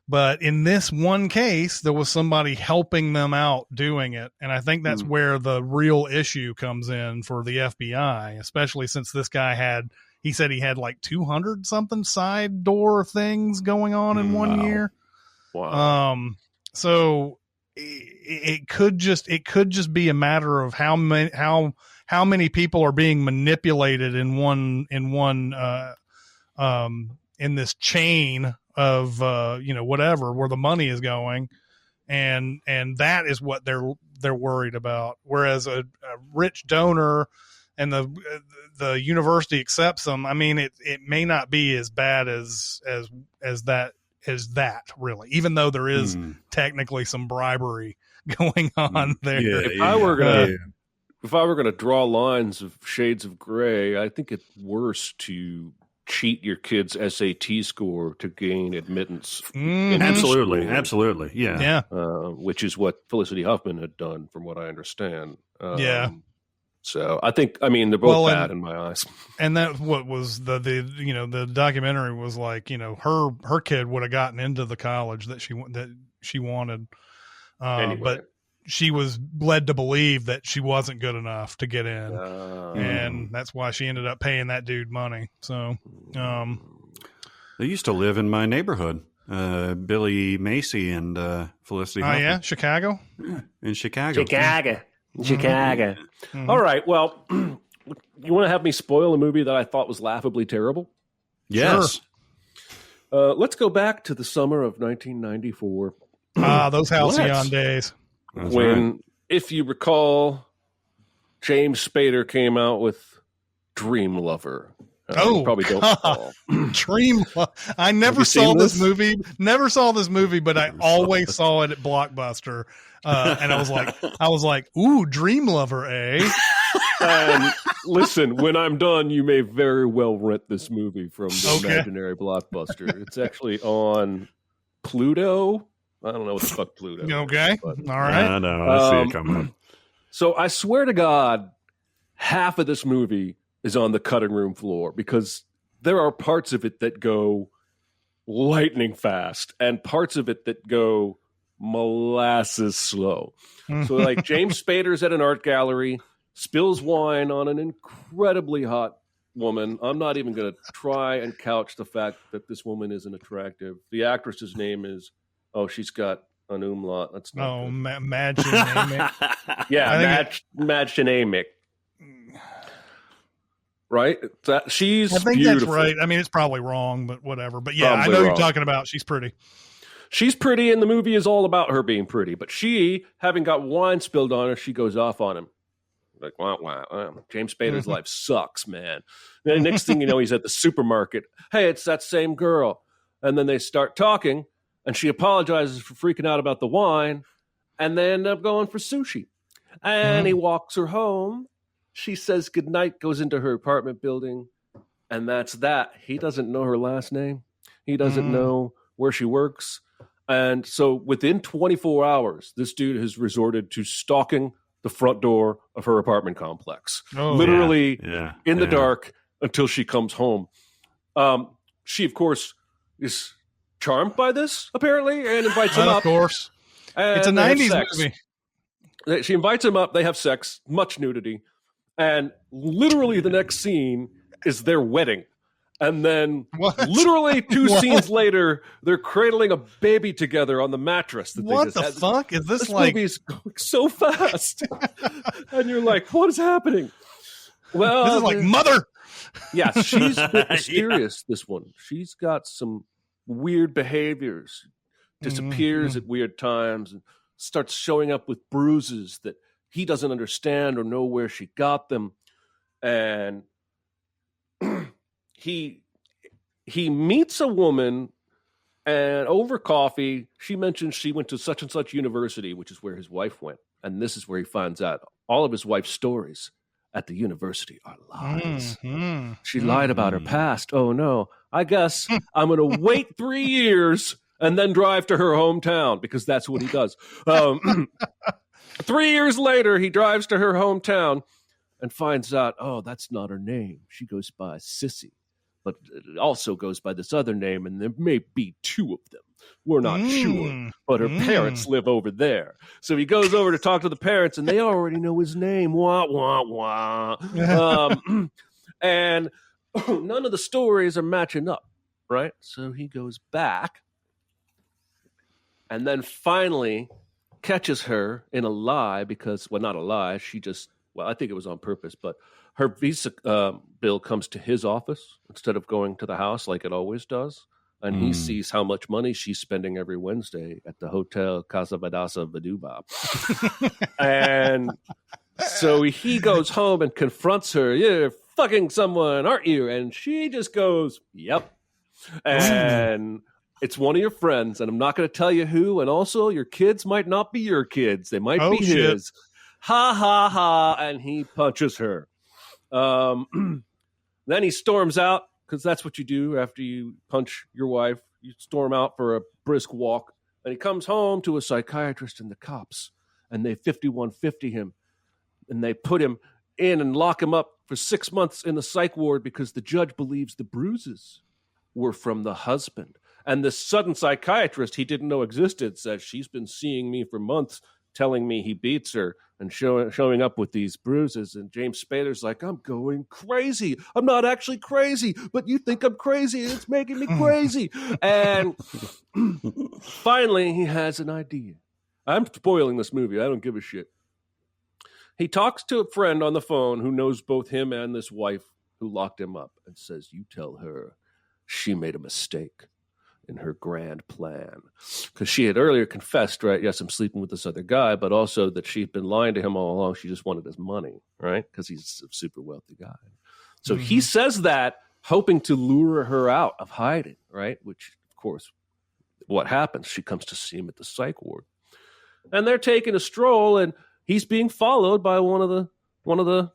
But in this one case, there was somebody helping them out doing it. And I think that's where the real issue comes in for the FBI, especially since this guy he said he had like 200 something side door things going on in 1 year. Wow. So it could just be a matter of how many people are being manipulated in this chain of whatever, where the money is going, and that is what they're worried about. Whereas a rich donor and the university accepts them, I mean, it may not be as bad as that really, even though there is technically some bribery going on there. If I were gonna draw lines of shades of gray, I think it's worse to cheat your kid's SAT score to gain admittance. Absolutely. Yeah. Which is what Felicity Huffman had done, from what I understand. Yeah. So they're both bad in my eyes. And that what was the documentary was like, her kid would have gotten into the college that she wanted. Anyway. But she was led to believe that she wasn't good enough to get in. And that's why she ended up paying that dude money. So, they used to live in my neighborhood. Billy Macy and Felicity Huffman. Oh yeah, Chicago? Yeah, in Chicago. Chicago. Mm-hmm. All right. Well, you want to have me spoil a movie that I thought was laughably terrible? Yes. Sure. Let's go back to the summer of 1994. Those halcyon days. That's when, right. if you recall, James Spader came out with Dream Lover. You probably don't recall. Dream. I never saw this movie. Never saw this movie, but I always saw it at Blockbuster, and I was like, "Ooh, Dream Lover, eh?" And listen, when I'm done, you may very well rent this movie from the imaginary Blockbuster. It's actually on Pluto. I don't know what the fuck Pluto is. Okay, but, all right. I know. I see it coming up. So I swear to God, half of this movie is on the cutting room floor, because there are parts of it that go lightning fast and parts of it that go molasses slow. So like James Spader's at an art gallery, spills wine on an incredibly hot woman. I'm not even going to try and couch the fact that this woman isn't attractive. The actress's name is, she's got an umlaut. That's not Madgen. Yeah, Madgen Amick. Right? I think beautiful. That's right. I mean, it's probably wrong, but whatever. But yeah, I know who you're talking about. She's pretty. She's pretty, and the movie is all about her being pretty. But she, having got wine spilled on her, she goes off on him. Like, wow. James Spader's life sucks, man. And the next thing you know, he's at the supermarket. Hey, it's that same girl. And then they start talking, and she apologizes for freaking out about the wine, and they end up going for sushi. And he walks her home. She says goodnight, goes into her apartment building, and that's that. He doesn't know her last name. He doesn't know where she works. And so within 24 hours, this dude has resorted to stalking the front door of her apartment complex, literally in the dark until she comes home. She, of course, is charmed by this, apparently, and invites him up. Of course. It's a 90s movie. She invites him up. They have sex, much nudity. And literally the next scene is their wedding. And then literally 2 scenes later, they're cradling a baby together on the mattress. What the fuck? Is this like... movie is going so fast. And you're like, what is happening? Well, this is like Mother. Yeah, she's a bit mysterious, this one. She's got some weird behaviors, disappears at weird times, and starts showing up with bruises that he doesn't understand or know where she got them. And he meets a woman, and over coffee, she mentions she went to such and such university, which is where his wife went. And this is where he finds out all of his wife's stories at the university are lies. She lied about her past. Oh, no. I guess I'm going to wait 3 years and then drive to her hometown, because that's what he does. 3 years later, he drives to her hometown and finds out, that's not her name. She goes by Sissy, but it also goes by this other name, and there may be 2 of them. We're not sure, but her parents live over there. So he goes over to talk to the parents, and they already know his name. Wah, wah, wah. And none of the stories are matching up, right? So he goes back and then finally catches her in a lie because, well, not a lie. She just, well, I think it was on purpose, but her visa bill comes to his office instead of going to the house like it always does. And he sees how much money she's spending every Wednesday at the Hotel Casa Vadasa Vaduba. And so he goes home and confronts her. You're fucking someone, aren't you? And she just goes, yep. And it's one of your friends, and I'm not going to tell you who. And also, your kids might not be your kids. They might be his. Ha, ha, ha. And he punches her. Then he storms out, because that's what you do after you punch your wife. You storm out for a brisk walk. And he comes home to a psychiatrist and the cops, and they 5150 him. And they put him in and lock him up for 6 months in the psych ward because the judge believes the bruises were from the husband. And this sudden psychiatrist he didn't know existed says, she's been seeing me for months, telling me he beats her and showing up with these bruises. And James Spader's like, I'm going crazy. I'm not actually crazy, but you think I'm crazy and it's making me crazy. And finally, he has an idea. I'm spoiling this movie. I don't give a shit. He talks to a friend on the phone who knows both him and this wife who locked him up and says, you tell her she made a mistake in her grand plan. Because she had earlier confessed, right? Yes, I'm sleeping with this other guy, but also that she'd been lying to him all along. She just wanted his money, right? Because he's a super wealthy guy. So he says that, hoping to lure her out of hiding, right? Which, of course, what happens? She comes to see him at the psych ward. And they're taking a stroll, and he's being followed by one of the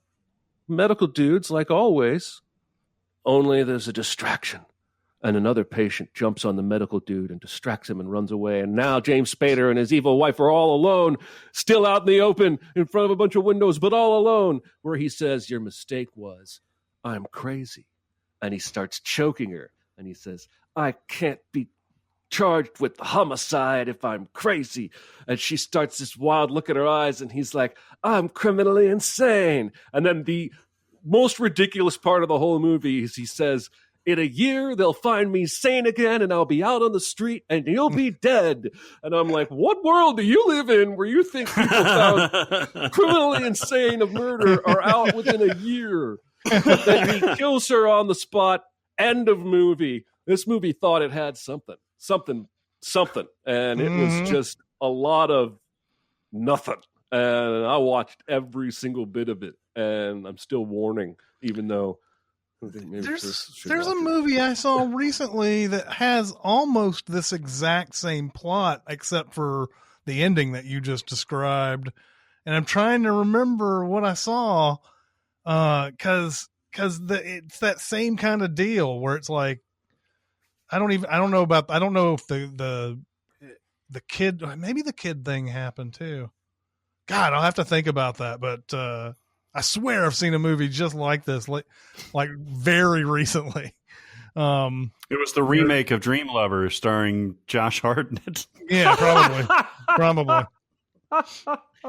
medical dudes, like always. Only there's a distraction. And another patient jumps on the medical dude and distracts him and runs away. And now James Spader and his evil wife are all alone, still out in the open in front of a bunch of windows, but all alone, where he says, your mistake was, I'm crazy. And he starts choking her. And he says, I can't be charged with homicide if I'm crazy. And she starts this wild look in her eyes. And he's like, I'm criminally insane. And then the most ridiculous part of the whole movie is he says, in a year, they'll find me sane again, and I'll be out on the street, and you'll be dead. And I'm like, what world do you live in where you think people found criminally insane of murder are out within a year? Then he kills her on the spot. End of movie. This movie thought it had something. And it was just a lot of nothing. And I watched every single bit of it, and I'm still warning, even though there's a movie I saw recently that has almost this exact same plot, except for the ending that you just described. And I'm trying to remember what I saw, because it's that same kind of deal where it's like, I don't know if the kid, maybe the kid thing happened too. God, I'll have to think about that. But, I swear I've seen a movie just like this, like very recently. It was the remake of Dream Lovers starring Josh Hartnett. Yeah, probably.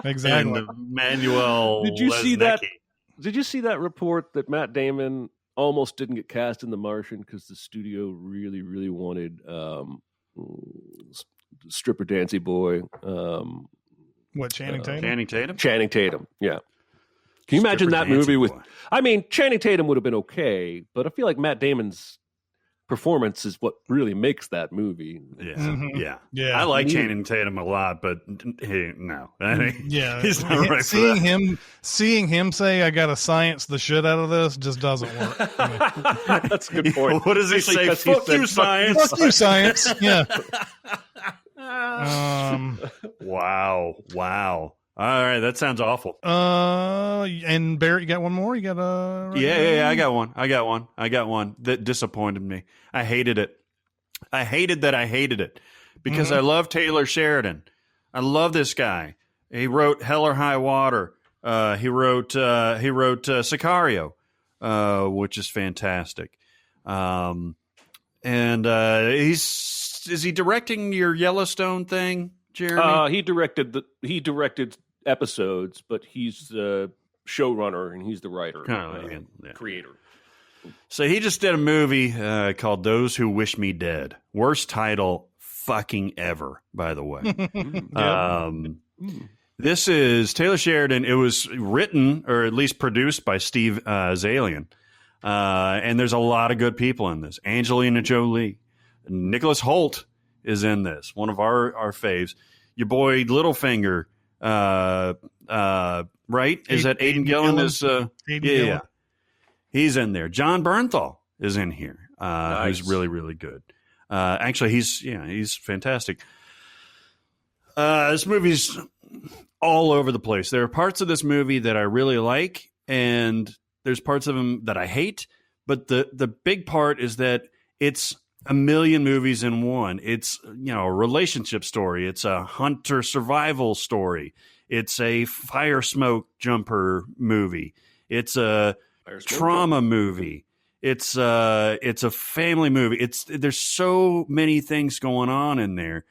Exactly. And Manuel. Did you see that? Lesnicki. Did you see that report that Matt Damon almost didn't get cast in The Martian because the studio really, really wanted stripper dancey boy? What, Channing Tatum? Channing Tatum? Channing Tatum, yeah. Can you imagine that movie with? I mean, Channing Tatum would have been okay, but I feel like Matt Damon's performance is what really makes that movie. Yeah. I like Channing Tatum a lot, but no, he's not right for that. Seeing him say, "I got to science the shit out of this," just doesn't work. That's a good point. What does he say? Fuck you, science. Fuck you, science. Yeah. Wow. All right, that sounds awful. And Barrett, you got one more? You got Yeah, I got one that disappointed me. I hated it. I hated it because I love Taylor Sheridan. I love this guy. He wrote Hell or High Water. He wrote Sicario, which is fantastic. And is he directing your Yellowstone thing, Jeremy? He directed episodes, but he's the showrunner and he's the writer, creator. So he just did a movie called Those Who Wish Me Dead. Worst title fucking ever, by the way. Yeah. This is Taylor Sheridan. It was written, or at least produced, by Steve Zalian. And there's a lot of good people in this. Angelina Jolie. Nicholas Hoult is in this, one of our faves. Your boy Littlefinger, right? Is that Aidan Gillen? Yeah. He's in there. John Bernthal is in here, who's really, really good. Actually, he's fantastic. This movie's all over the place. There are parts of this movie that I really like, and there's parts of them that I hate. But the big part is that it's a million movies in one. It's, a relationship story. It's a hunter survival story. It's a fire smoke jumper movie. It's a trauma movie. It's a family movie. There's so many things going on in there.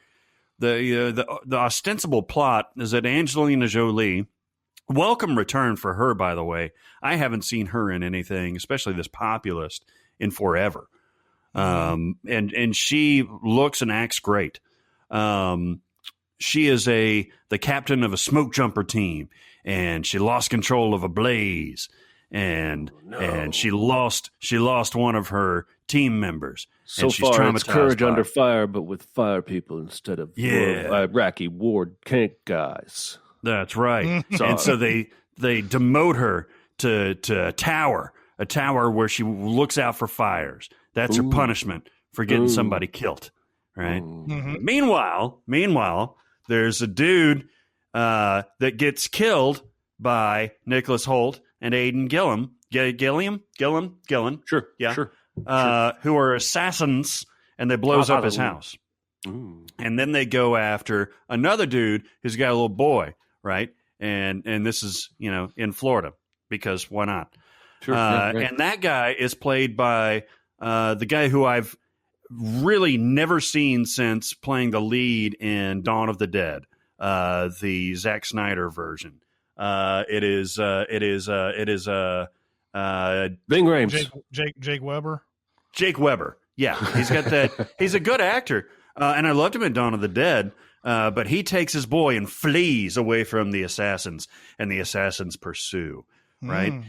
The ostensible plot is that Angelina Jolie, welcome return for her, by the way. I haven't seen her in anything, especially this populist, in forever. And she looks and acts great. She is the captain of a smoke jumper team, and she lost control of a blaze, and she lost one of her team members. So and she's far, traumatized it's Courage by Under it. Fire, but with fire people instead of Iraqi war tank guys. That's right. And so they demote her to a tower where she looks out for fires. That's her punishment for getting somebody killed. Right. Meanwhile, there's a dude that gets killed by Nicholas Hoult and Aidan Gillen. Gillen. Sure. Yeah. Sure. Who are assassins, and they blows up his house. And then they go after another dude who's got a little boy, right? And this is, in Florida, because why not? Sure. And that guy is played by the guy who I've really never seen since playing the lead in Dawn of the Dead, the Zack Snyder version. It is Ving Rhames. Jake Weber. Jake Weber. Yeah, he's got that. He's a good actor, and I loved him in Dawn of the Dead. But he takes his boy and flees away from the assassins, and the assassins pursue. Right,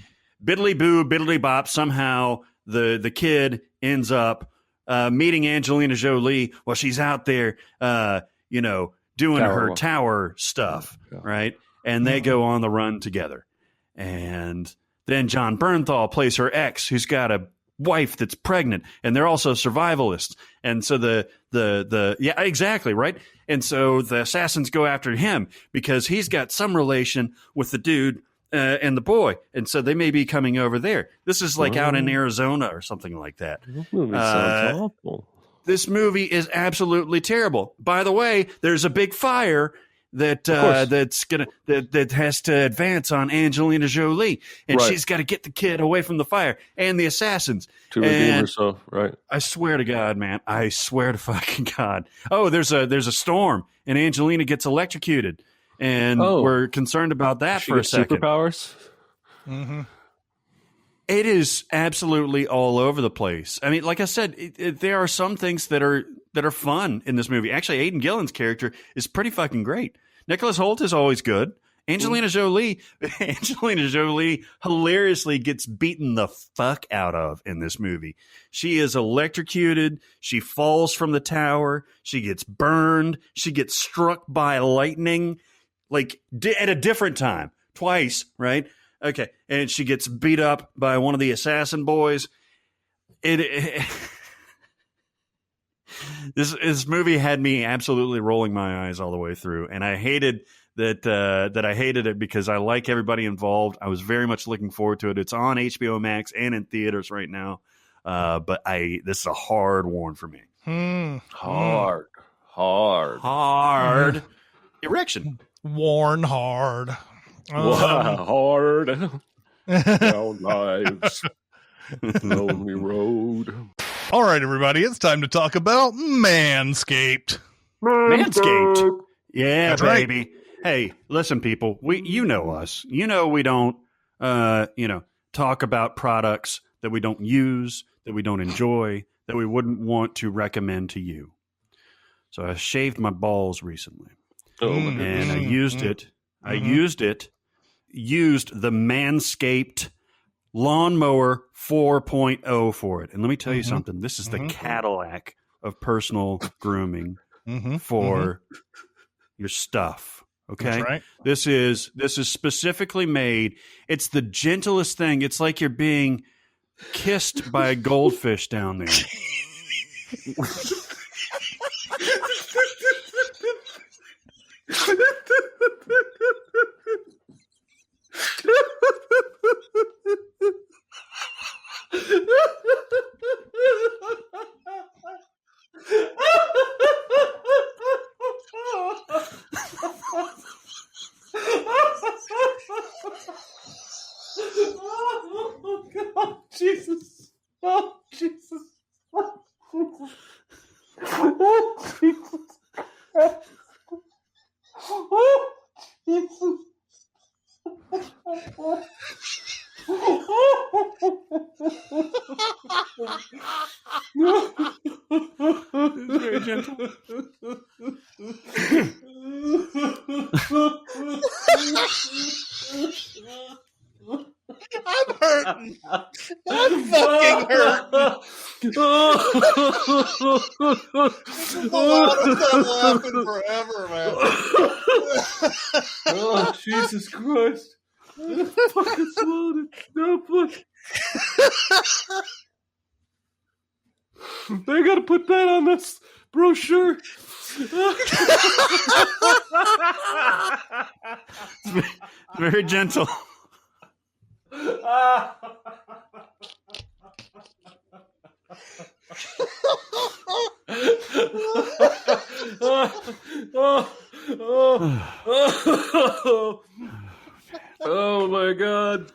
biddly boo, biddly bop. Somehow the kid ends up meeting Angelina Jolie while she's out there, doing her tower stuff. Right, and they go on the run together, and then John Bernthal plays her ex, who's got a wife that's pregnant, and they're also survivalists. And so yeah, exactly, right? And so the assassins go after him because he's got some relation with the dude and the boy. And so they may be coming over there. This is like out in Arizona or something like that. This movie sounds awful. This movie is absolutely terrible. By the way, there's a big fire that has to advance on Angelina Jolie, and she's got to get the kid away from the fire and the assassins To redeem herself, right? I swear to God, man. I swear to fucking God. Oh, there's a storm, and Angelina gets electrocuted, and we're concerned about that for a second. Superpowers. Mm-hmm. It is absolutely all over the place. I mean, like I said, there are some things that are fun in this movie. Actually, Aidan Gillen's character is pretty fucking great. Nicholas Hoult is always good. Angelina Jolie hilariously gets beaten the fuck out of in this movie. She is electrocuted. She falls from the tower. She gets burned. She gets struck by lightning, like at a different time, twice, right? Okay, and she gets beat up by one of the assassin boys. This movie had me absolutely rolling my eyes all the way through, and I hated that I hated it because I like everybody involved. I was very much looking forward to it. It's on HBO Max and in theaters right now, but this is a hard one for me. Hard. Erection. Worn hard. Hard. Down lives. Lonely road. All right, everybody, it's time to talk about Manscaped. Manscaped. Yeah, That's baby. right. Hey, listen, people. You know us. You know we don't talk about products that we don't use, that we don't enjoy, that we wouldn't want to recommend to you. So I shaved my balls recently. And I used it. I used the Manscaped Lawnmower 4.0 for it. And let me tell you something. This is the Cadillac of personal grooming for your stuff. Okay. That's right. This is specifically made. It's the gentlest thing. It's like you're being kissed by a goldfish down there. Oh, God, Jesus. Oh, Jesus. Oh, Jesus. Oh, Jesus. It's very gentle. I'm hurting. I'm fucking hurting. I want to stop laughing forever, man. Oh, Jesus Christ. I fucking swallowed it. No, fuck. They gotta put that on this brochure. Very gentle. Oh my God.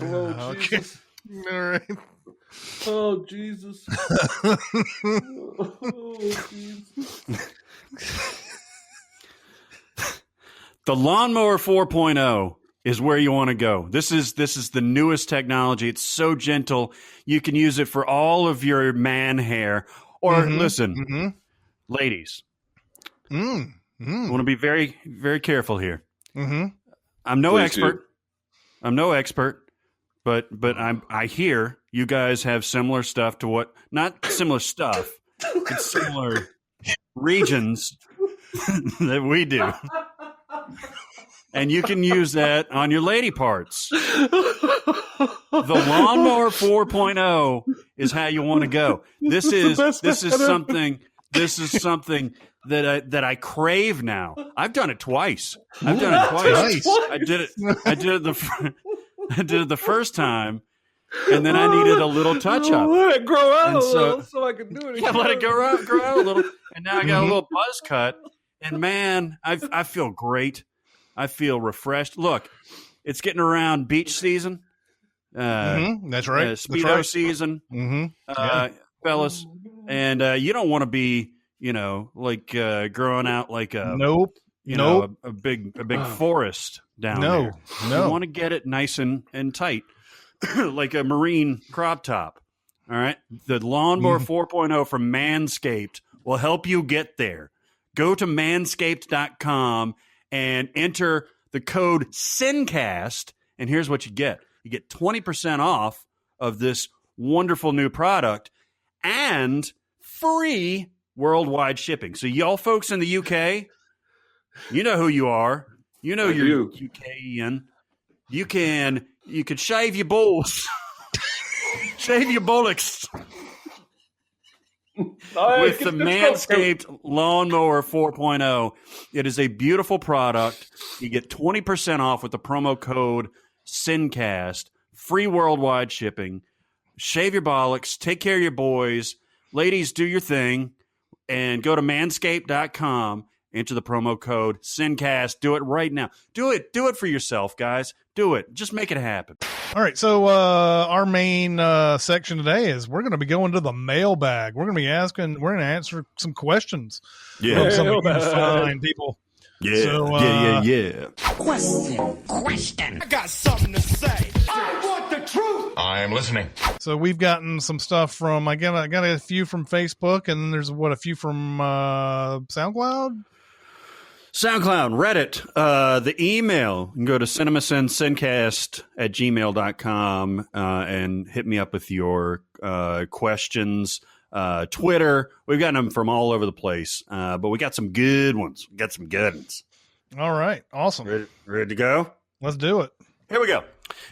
Oh, Okay. Jesus. All right. Oh, Jesus. Oh, Jesus. The Lawnmower 4.0 is where you want to go. This is the newest technology. It's so gentle. You can use it for all of your man hair. Or listen, ladies, I want to be very, very careful here. I'm no Please expert. do. I'm no expert, but I hear you guys have similar stuff to what, not similar stuff, but similar regions that we do. And you can use that on your lady parts. The Lawnmower 4.0 is how you want to go. This is something that I crave now. I've done it twice. I did it the first time, and then I needed a little touch up. Let it grow out And a so- little so I can do it again. Yeah, let it grow out a little. And now I got a little buzz cut. And man, I feel great. I feel refreshed. Look, it's getting around beach season. That's right. Speedo season, fellas. And you don't want to be, like growing out like a a big forest down there. You want to get it nice and tight, like a marine crop top. All right. The Lawnmower 4.0 from Manscaped will help you get there. Go to manscaped.com and enter the code SinCast, and here's what you get. You get 20% off of this wonderful new product and free worldwide shipping. So y'all folks in the UK, you know who you are. You know you're UKian. You could shave your balls. Shave your bullocks. With the Manscaped Lawnmower 4.0. It is a beautiful product. You get 20% off with the promo code SinCast. Free worldwide shipping. Shave your bollocks. Take care of your boys. Ladies, do your thing. And go to manscaped.com. Enter the promo code SinCast. Do it right now. Do it. Do it for yourself, guys. Do it. Just make it happen. All right. So our main section today is we're going to be going to the mailbag. We're going to answer some questions. Yeah. Some fine people. Yeah. So, yeah. Question. I got something to say. I want the truth. I am listening. So we've gotten some stuff from, I got a few from Facebook, and then there's a few from SoundCloud? SoundCloud, Reddit, the email. You can go to cinemasins@gmail.com and hit me up with your questions. Twitter, we've gotten them from all over the place, but we got some good ones. All right. Awesome. Ready to go? Let's do it. Here we go.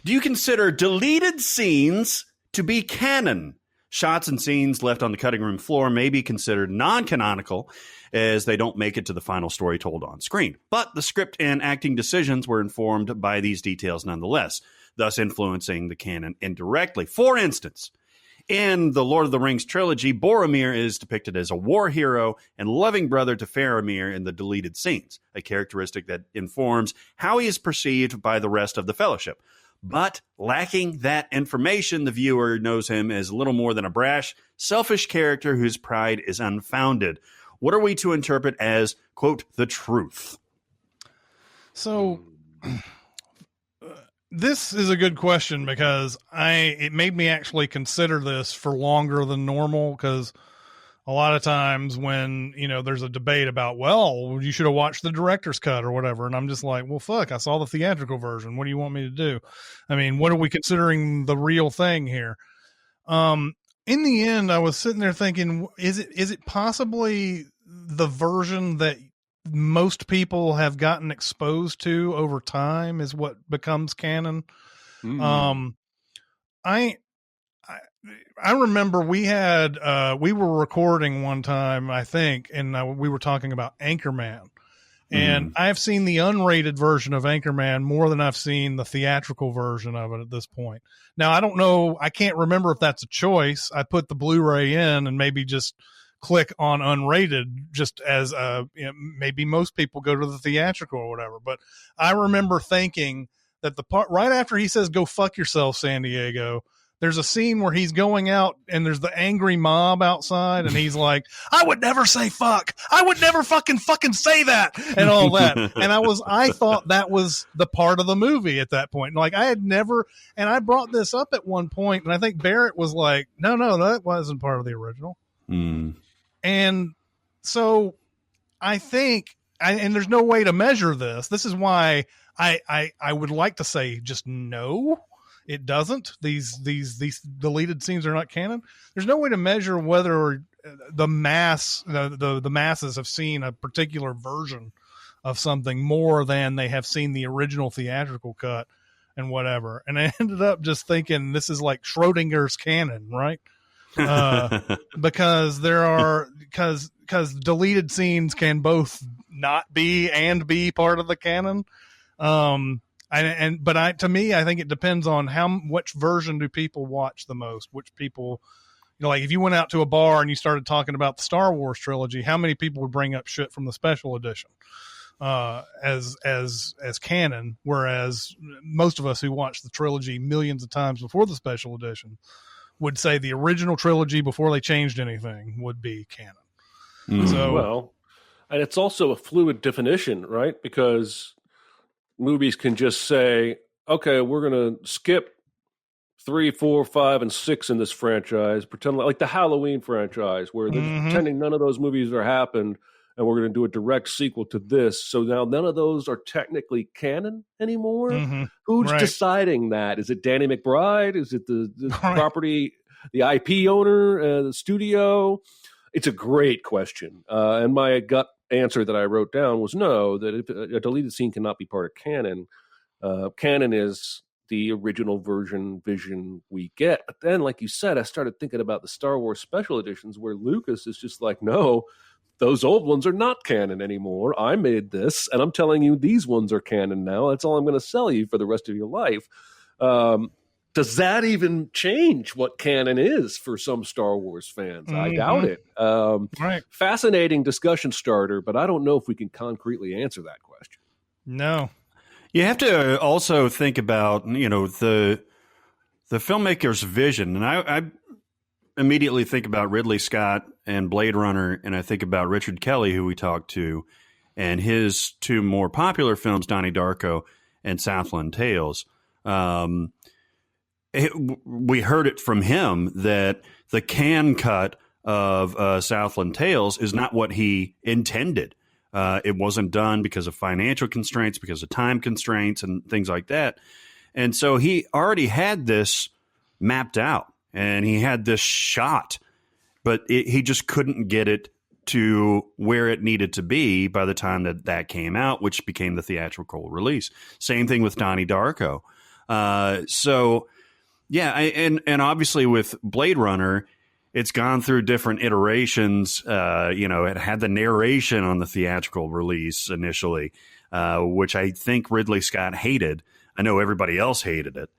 Do you consider deleted scenes to be canon? Shots and scenes left on the cutting room floor may be considered non-canonical as they don't make it to the final story told on screen. But the script and acting decisions were informed by these details nonetheless, thus influencing the canon indirectly. For instance, in the Lord of the Rings trilogy, Boromir is depicted as a war hero and loving brother to Faramir in the deleted scenes, a characteristic that informs how he is perceived by the rest of the Fellowship. But lacking that information, the viewer knows him as little more than a brash, selfish character whose pride is unfounded. What are we to interpret as, quote, the truth? So this is a good question because it made me actually consider this for longer than normal, because a lot of times when, there's a debate about, well, you should have watched the director's cut or whatever. And I'm just like, well, fuck, I saw the theatrical version. What do you want me to do? I mean, what are we considering the real thing here? In the end, I was sitting there thinking, is it possibly the version that most people have gotten exposed to over time is what becomes canon? Mm-hmm. I remember we were recording one time, I think, and we were talking about Anchorman. And I've seen the unrated version of Anchorman more than I've seen the theatrical version of it at this point. Now, I don't know. I can't remember if that's a choice. I put the Blu-ray in and maybe just click on unrated, just as maybe most people go to the theatrical or whatever. But I remember thinking that the part right after he says, "Go fuck yourself, San Diego," there's a scene where he's going out and there's the angry mob outside and he's like, "I would never say fuck. I would never fucking say that," and all that. And I thought that was the part of the movie at that point. Like, I had never, and I brought this up at one point and I think Barrett was like, no, that wasn't part of the original. And so I think, and there's no way to measure this. This is why I would like to say just no. It doesn't. These deleted scenes are not canon. There's no way to measure whether the masses have seen a particular version of something more than they have seen the original theatrical cut and whatever. And I ended up just thinking this is like Schrodinger's canon, right? Because because deleted scenes can both not be and be part of the canon. To me, I think it depends on which version do people watch the most, which people, like if you went out to a bar and you started talking about the Star Wars trilogy, how many people would bring up shit from the special edition as canon, whereas most of us who watched the trilogy millions of times before the special edition would say the original trilogy before they changed anything would be canon. So, and it's also a fluid definition, right? Because movies can just say, okay, we're going to skip 3, 4, 5, and 6 in this franchise, pretend like the Halloween franchise, where they're pretending none of those movies are happened, and we're going to do a direct sequel to this. So now none of those are technically canon anymore. Who's deciding that? Is it Danny McBride? Is it the property, the IP owner, the studio? It's a great question. And my gut answer that I wrote down was no, that if a deleted scene cannot be part of canon. Canon is the original vision we get. But then, like you said, I started thinking about the Star Wars special editions where Lucas is just like, no, those old ones are not canon anymore. I made this, and I'm telling you these ones are canon now. That's all I'm going to sell you for the rest of your life. Does that even change what canon is for some Star Wars fans? I doubt it. Fascinating discussion starter, but I don't know if we can concretely answer that question. No. You have to also think about, the filmmaker's vision. And I immediately think about Ridley Scott and Blade Runner, and I think about Richard Kelly, who we talked to, and his two more popular films, Donnie Darko and Southland Tales. we heard it from him that the can cut of Southland Tales is not what he intended. It wasn't done because of financial constraints, because of time constraints and things like that. And so he already had this mapped out and he had this shot, but he just couldn't get it to where it needed to be by the time that came out, which became the theatrical release. Same thing with Donnie Darko. So yeah, and obviously with Blade Runner, it's gone through different iterations. It had the narration on the theatrical release initially, which I think Ridley Scott hated. I know everybody else hated it.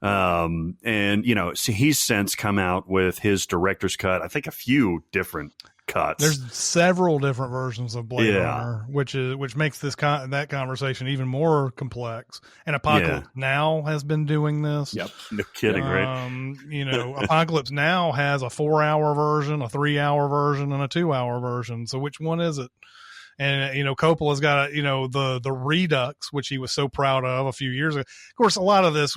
So he's since come out with his director's cut. I think a few different cuts. There's several different versions of Blade Runner, which makes that conversation even more complex. And Apocalypse Now has been doing this. Yep, no kidding, right? Apocalypse Now has a 4-hour version, a 3-hour version, and a 2-hour version. So which one is it? And, Coppola's got, the Redux, which he was so proud of a few years ago. Of course, a lot of this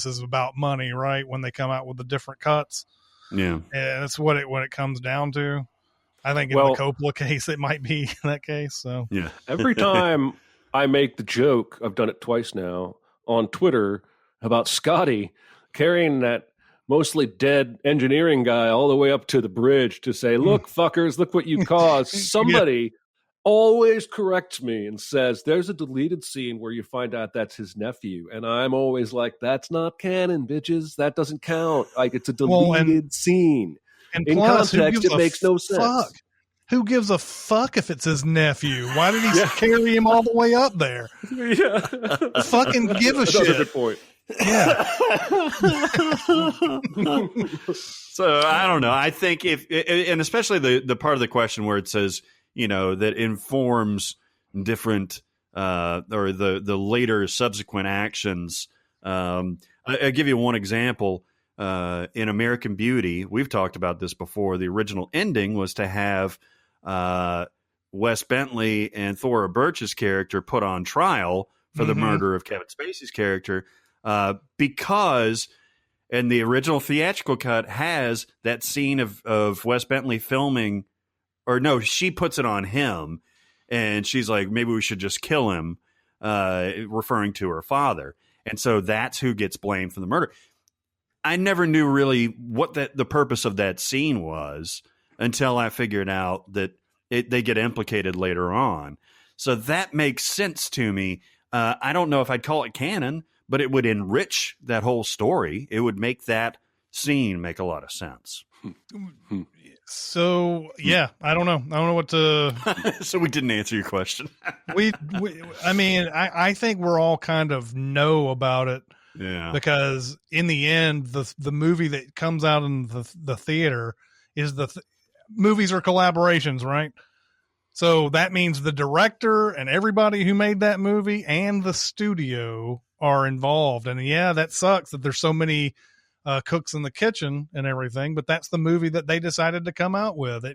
is about money, right? When they come out with the different cuts. Yeah. And that's what it comes down to. I think in the Coppola case, it might be that case. So yeah. Every time I make the joke, I've done it twice now on Twitter about Scotty carrying that mostly dead engineering guy all the way up to the bridge to say, look, fuckers, look what you caused. Somebody always corrects me and says, there's a deleted scene where you find out that's his nephew. And I'm always like, that's not canon, bitches. That doesn't count. Like, it's a deleted scene. And in plus, context, it makes no sense. Fuck? Who gives a fuck if it's his nephew? Why did he carry him all the way up there? Yeah. Fucking give a shit. Another good point. Yeah. So I don't know. I think and especially the part of the question where it says, that informs different or the later subsequent actions. I'll give you one example. In American Beauty, we've talked about this before. The original ending was to have Wes Bentley and Thora Birch's character put on trial for the murder of Kevin Spacey's character because, and the original theatrical cut has that scene of Wes Bentley filming, or no, she puts it on him, and she's like, maybe we should just kill him, referring to her father. And so that's who gets blamed for the murder. I never knew really what the purpose of that scene was until I figured out that they get implicated later on. So that makes sense to me. I don't know if I'd call it canon, but it would enrich that whole story. It would make that scene make a lot of sense. So, yeah, I don't know. I don't know what to... So we didn't answer your question. I think we're all kind of know about it. Yeah. Because in the end, the movie that comes out in the theater is movies are collaborations, right? So that means the director and everybody who made that movie and the studio are involved. And yeah, that sucks that there's so many cooks in the kitchen and everything, but that's the movie that they decided to come out with.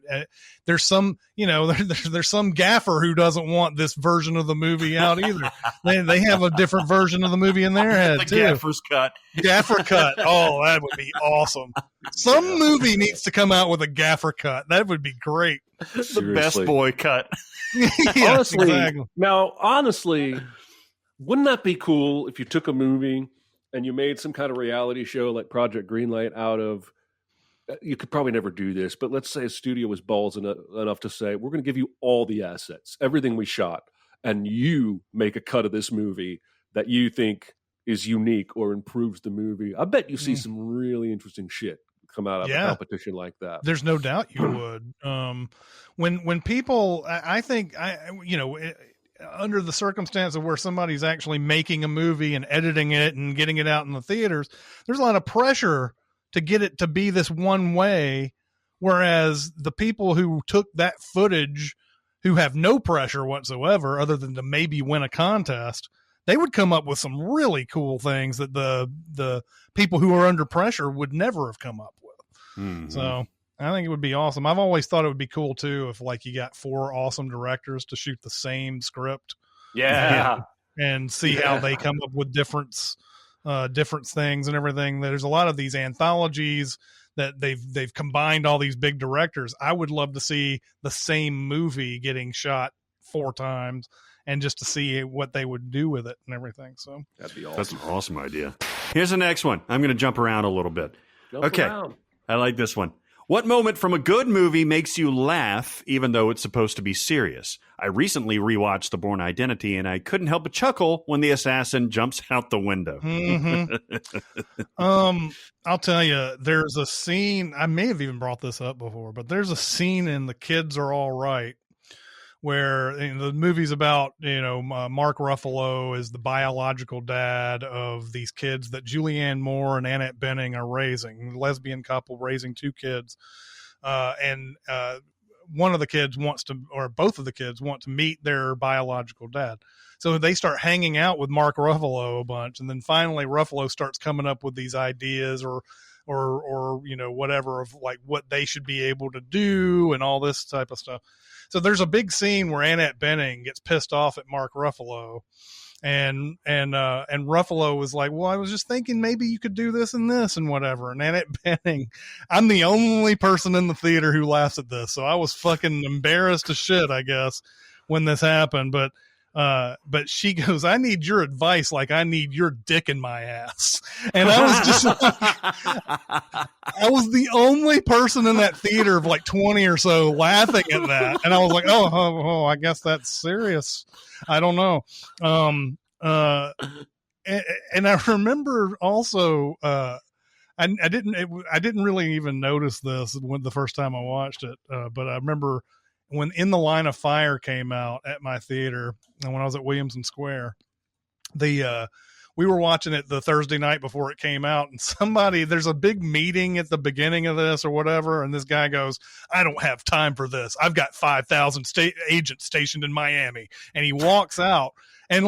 There's some, there's some gaffer who doesn't want this version of the movie out either. They have a different version of the movie in their head the too. Gaffer's cut. Gaffer cut. Oh, that would be awesome. Some movie needs to come out with a gaffer cut. That would be great. The best boy cut. Yeah, honestly, wouldn't that be cool if you took a movie and you made some kind of reality show like Project Greenlight out of, you could probably never do this, but let's say a studio was balls enough to say, we're going to give you all the assets, everything we shot, and you make a cut of this movie that you think is unique or improves the movie. I bet you see some really interesting shit come out of a competition like that. There's no doubt you would. When people, I think, under the circumstance of where somebody's actually making a movie and editing it and getting it out in the theaters, there's a lot of pressure to get it to be this one way. Whereas the people who took that footage, who have no pressure whatsoever, other than to maybe win a contest, they would come up with some really cool things that the people who are under pressure would never have come up with. Mm-hmm. So I think it would be awesome. I've always thought it would be cool too if like you got 4 awesome directors to shoot the same script. Yeah. And see how they come up with difference different things and everything. There's a lot of these anthologies that they've combined all these big directors. I would love to see the same movie getting shot 4 times and just to see what they would do with it and everything. So That'd be awesome. That's an awesome idea. Here's the next one. I'm going to jump around a little bit. Jump around. I like this one. What moment from a good movie makes you laugh even though it's supposed to be serious? I recently rewatched The Bourne Identity and I couldn't help but chuckle when the assassin jumps out the window. I'll tell you, there's a scene, I may have even brought this up before, but there's a scene in The Kids Are All Right where the movie's about, Mark Ruffalo is the biological dad of these kids that Julianne Moore and Annette Bening are raising, a lesbian couple raising 2 kids. And one of the kids both of the kids want to meet their biological dad. So they start hanging out with Mark Ruffalo a bunch. And then finally Ruffalo starts coming up with these ideas or whatever of like what they should be able to do and all this type of stuff. So there's a big scene where Annette Bening gets pissed off at Mark Ruffalo, and Ruffalo was like, well, I was just thinking maybe you could do this and this and whatever. And Annette Bening, I'm the only person in the theater who laughs at this. So I was fucking embarrassed as shit, I guess, when this happened. But she goes, I need your advice like I need your dick in my ass. And I was just I was the only person in that theater of like 20 or so laughing at that. And I was like, oh, I guess that's serious. I don't know. And I remember also, I didn't really even notice this when the first time I watched it. But I remember when In the Line of Fire came out at my theater, and when I was at Williamson Square, we were watching it the Thursday night before it came out, and there's a big meeting at the beginning of this or whatever, and this guy goes, I don't have time for this. I've got 5,000 agents stationed in Miami. And he walks out, and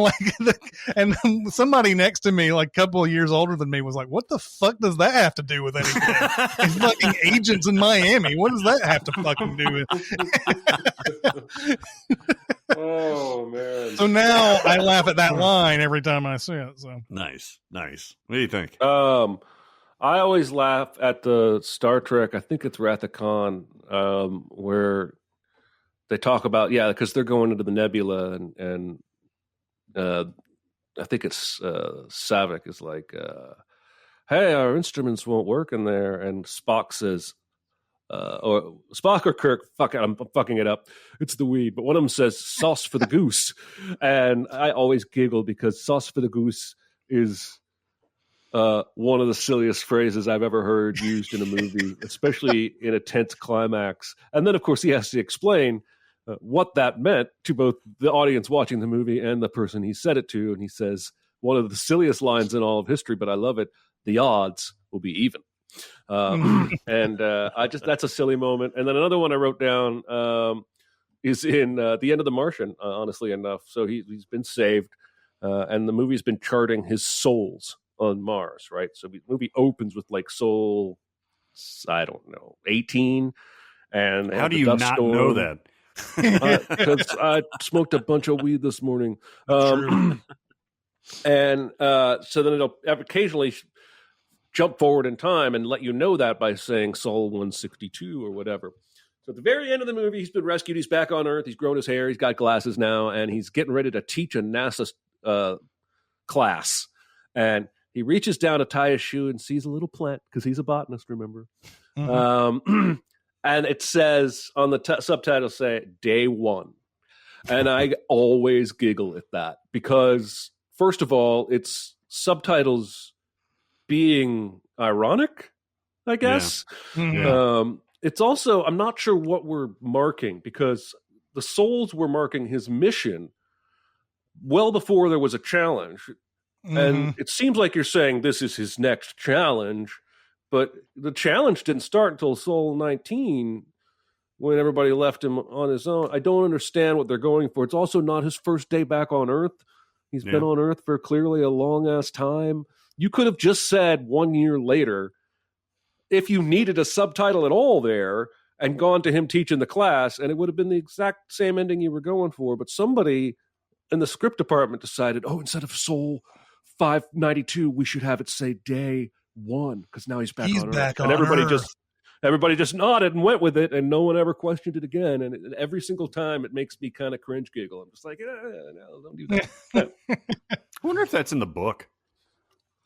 and somebody next to me, like a couple of years older than me, was like, what the fuck does that have to do with anything? It's fucking agents in Miami. What does that have to fucking do with? Oh man. So now I laugh at that line every time I see it. So Nice. What do you think? I always laugh at the Star Trek, I think it's Wrath of Khan, where they talk about, because they're going into the nebula and I think it's Savick is like, hey, our instruments won't work in there. And Spock says, or Spock or Kirk, fuck it, I'm fucking it up. It's the weed. But one of them says sauce for the goose. And I always giggle because sauce for the goose is one of the silliest phrases I've ever heard used in a movie, especially in a tense climax. And then, of course, he has to explain what that meant to both the audience watching the movie and the person he said it to. And he says one of the silliest lines in all of history, but I love it. The odds will be even. And that's a silly moment. And then another one I wrote down is in the end of The Martian, honestly enough. So he's been saved, and the movie's been charting his souls on Mars, right? So the movie opens with like soul, I don't know, 18. And how do you not know that? Because I smoked a bunch of weed this morning. And so then it'll occasionally jump forward in time and let you know that by saying Sol 162 or whatever. So at the very end of the movie, he's been rescued. He's back on Earth. He's grown his hair. He's got glasses now, and he's getting ready to teach a NASA class. And he reaches down to tie his shoe and sees a little plant because he's a botanist, remember? Mm-hmm. And it says on the subtitles say day 1. And I always giggle at that because, first of all, it's subtitles being ironic, I guess. Yeah. Mm-hmm. It's also, I'm not sure what we're marking because the souls were marking his mission well before there was a challenge. Mm-hmm. And it seems like you're saying this is his next challenge. But the challenge didn't start until Sol 19 when everybody left him on his own. I don't understand what they're going for. It's also not his first day back on Earth. He's been on Earth for clearly a long-ass time. You could have just said 1 year later, if you needed a subtitle at all there, and gone to him teaching the class, and it would have been the exact same ending you were going for. But somebody in the script department decided, instead of Sol 592, we should have it say day 1 because now he's back on Earth. And Earth. everybody just nodded and went with it, and no one ever questioned it again. And every single time, it makes me kind of cringe giggle. I'm just like, no, don't do that. I wonder if that's in the book.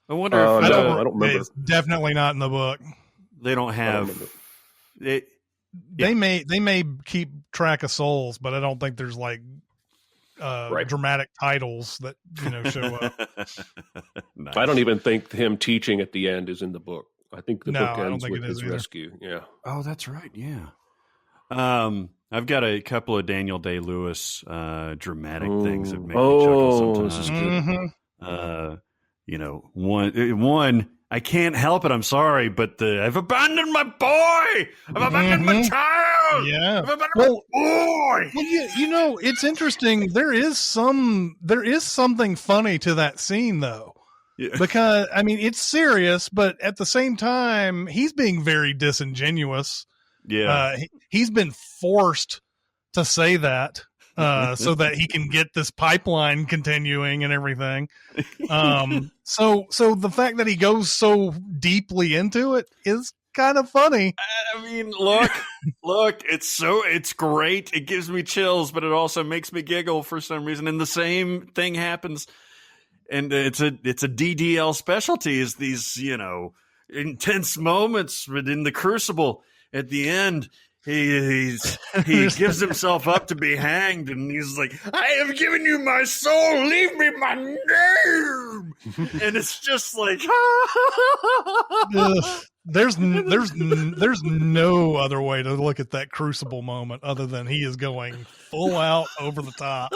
I wonder if I don't remember. It's definitely not in the book. they don't have it. They may keep track of souls, but I don't think there's like dramatic titles that show up. Nice. I don't even think him teaching at the end is in the book. I think the book ends with his either. rescue. Yeah. Oh, that's right. Yeah. I've got a couple of Daniel Day-Lewis dramatic things that make me chuckle sometimes. This is good. One, I can't help it. I'm sorry, but I've abandoned my boy. I've abandoned my child. Yeah. I've abandoned my boy. Well, it's interesting. There is something funny to that scene, though. Yeah. Because, I mean, it's serious, but at the same time, he's being very disingenuous. Yeah. He's been forced to say that so that he can get this pipeline continuing and everything. So the fact that he goes so deeply into it is kind of funny. I mean, look, it's great. It gives me chills, but it also makes me giggle for some reason. And the same thing happens. And it's a DDL specialty is these, intense moments within the crucible at the end. He gives himself up to be hanged, and he's like, I have given you my soul, leave me my name. And it's just like there's no other way to look at that crucible moment other than he is going full out over the top.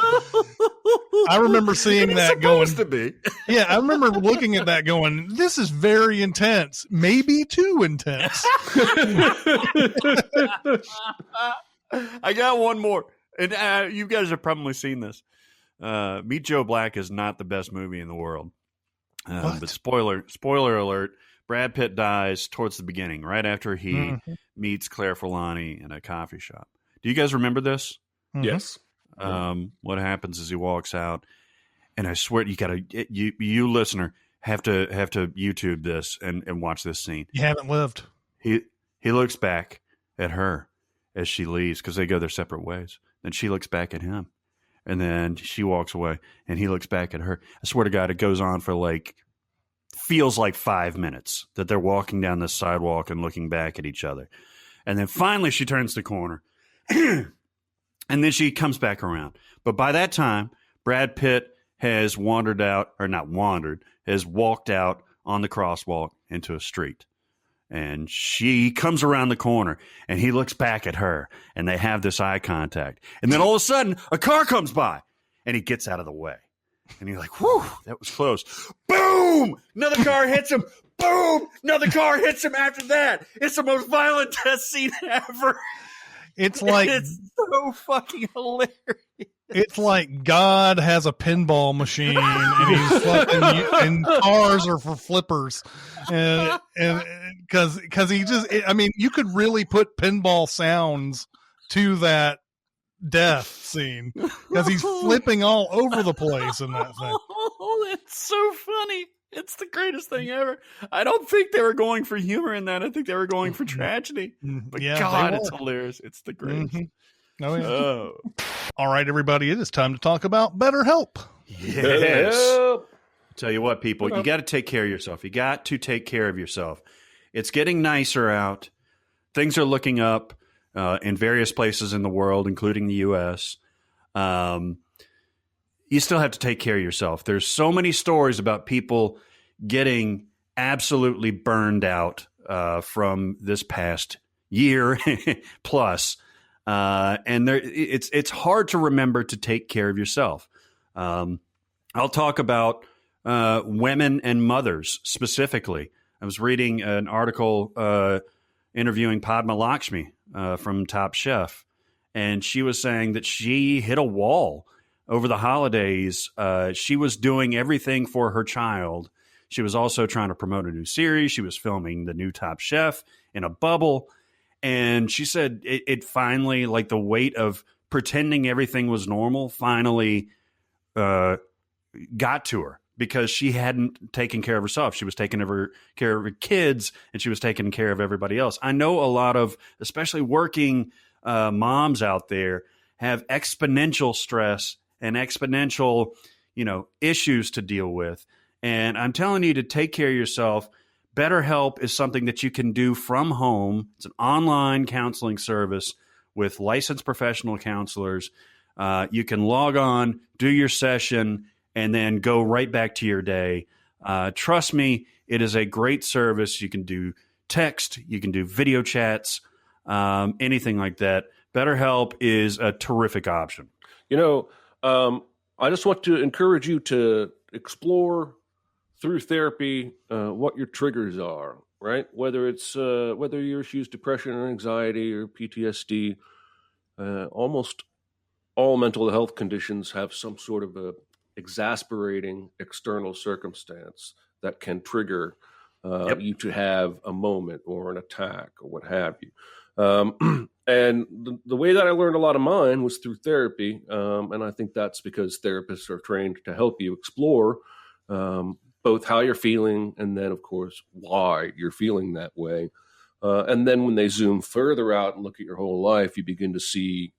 I remember seeing that going to be. Yeah, I remember looking at that going, this is very intense, maybe too intense. I got one more, and you guys have probably seen this. Meet Joe Black is not the best movie in the world, but spoiler alert: Brad Pitt dies towards the beginning, right after he meets Claire Forlani in a coffee shop. Do you guys remember this? Yes. What happens is he walks out, and I swear you listener have to YouTube this and watch this scene. You haven't lived. He looks back at her as she leaves because they go their separate ways. Then she looks back at him, and then she walks away, and he looks back at her. I swear to God, it goes on for feels like 5 minutes that they're walking down this sidewalk and looking back at each other. And then finally she turns the corner and then she comes back around. But by that time, Brad Pitt has walked out on the crosswalk into a street. And she comes around the corner and he looks back at her and they have this eye contact. And then all of a sudden a car comes by and he gets out of the way. And you're like, whew, that was close. Boom! Another car hits him. Boom! Another car hits him after that. It's the most violent death scene ever. It's like it's so fucking hilarious. It's like God has a pinball machine and he's fucking and cars are for flippers. And cause he you could really put pinball sounds to that death scene because he's flipping all over the place in that thing. Oh, that's so funny. It's the greatest thing ever. I don't think they were going for humor in that. I think they were going for tragedy. But yeah, God, it's hilarious. It's the greatest. Oh, yeah. All right, everybody, it is time to talk about BetterHelp. Yes. Tell you what, people, you got to take care of yourself. You got to take care of yourself. It's getting nicer out. Things are looking up in various places in the world, including the U.S. You still have to take care of yourself. There's so many stories about people getting absolutely burned out from this past year plus. And it's hard to remember to take care of yourself. I'll talk about women and mothers specifically. I was reading an article interviewing Padma Lakshmi from Top Chef, and she was saying that she hit a wall over the holidays. She was doing everything for her child. She was also trying to promote a new series. She was filming the new Top Chef in a bubble. And she said it finally, like the weight of pretending everything was normal, finally got to her because she hadn't taken care of herself. She was taking care of her kids, and she was taking care of everybody else. I know a lot of, especially working moms out there, have exponential stress and exponential, issues to deal with. And I'm telling you to take care of yourself. BetterHelp is something that you can do from home. It's an online counseling service with licensed professional counselors. You can log on, do your session, and then go right back to your day. Trust me, it is a great service. You can do text, you can do video chats, anything like that. BetterHelp is a terrific option. I just want to encourage you to explore through therapy what your triggers are, right? Whether it's whether your issues, depression or anxiety or PTSD, almost all mental health conditions have some sort of a exasperating external circumstance that can trigger you to have a moment or an attack or what have you. And the way that I learned a lot of mine was through therapy. And I think that's because therapists are trained to help you explore both how you're feeling and then, of course, why you're feeling that way. And then when they zoom further out and look at your whole life, you begin to see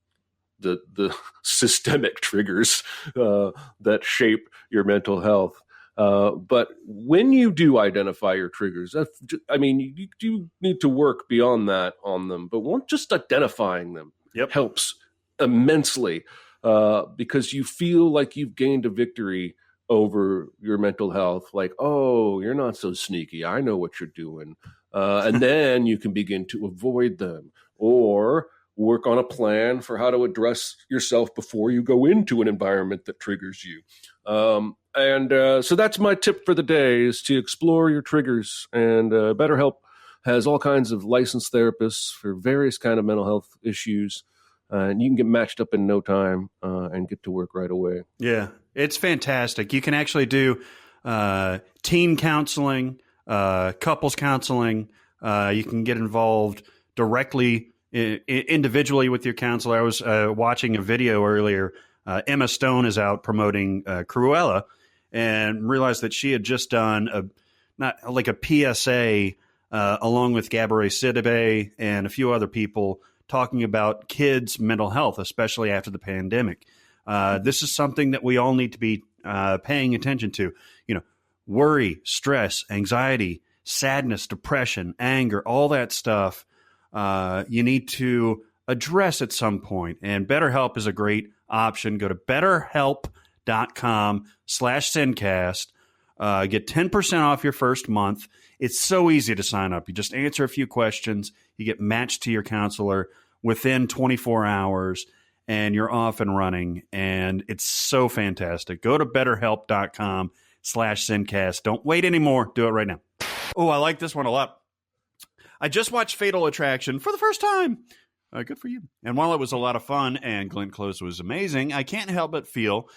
the systemic triggers that shape your mental health. But when you do identify your triggers, you do need to work beyond that on them, but just identifying them helps immensely because you feel like you've gained a victory over your mental health. Like, oh, you're not so sneaky. I know what you're doing. And then you can begin to avoid them or work on a plan for how to address yourself before you go into an environment that triggers you. So that's my tip for the day, is to explore your triggers. And BetterHelp has all kinds of licensed therapists for various kind of mental health issues. And you can get matched up in no time and get to work right away. Yeah, it's fantastic. You can actually do teen counseling, couples counseling. You can get involved directly individually with your counselor. I was watching a video earlier. Emma Stone is out promoting Cruella, and realized that she had just done a PSA along with Gabourey Sidibe and a few other people talking about kids' mental health, especially after the pandemic. This is something that we all need to be paying attention to. Worry, stress, anxiety, sadness, depression, anger, all that stuff. You need to address at some point. And BetterHelp is a great option. Go to betterhelp.com/SinCast. Get 10% off your first month. It's so easy to sign up. You just answer a few questions. You get matched to your counselor within 24 hours, and you're off and running. And it's so fantastic. Go to betterhelp.com/SinCast. Don't wait anymore. Do it right now. Oh, I like this one a lot. I just watched Fatal Attraction for the first time. Good for you. And while it was a lot of fun and Glenn Close was amazing, I can't help but feel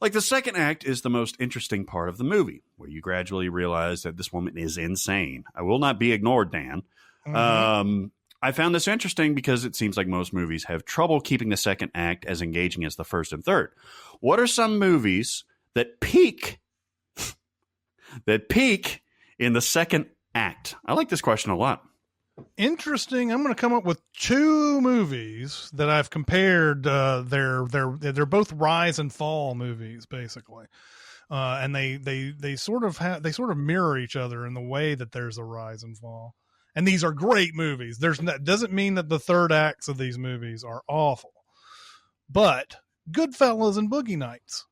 like the second act is the most interesting part of the movie, where you gradually realize that this woman is insane. I will not be ignored, Dan. Mm-hmm. I found this interesting because it seems like most movies have trouble keeping the second act as engaging as the first and third. What are some movies that peak in the second act? I like this question a lot. Interesting. I'm going to come up with two movies that I've compared. They're both rise and fall movies, basically, and they sort of mirror each other in the way that there's a rise and fall. And these are great movies. Doesn't mean that the third acts of these movies are awful, but Goodfellas and Boogie Nights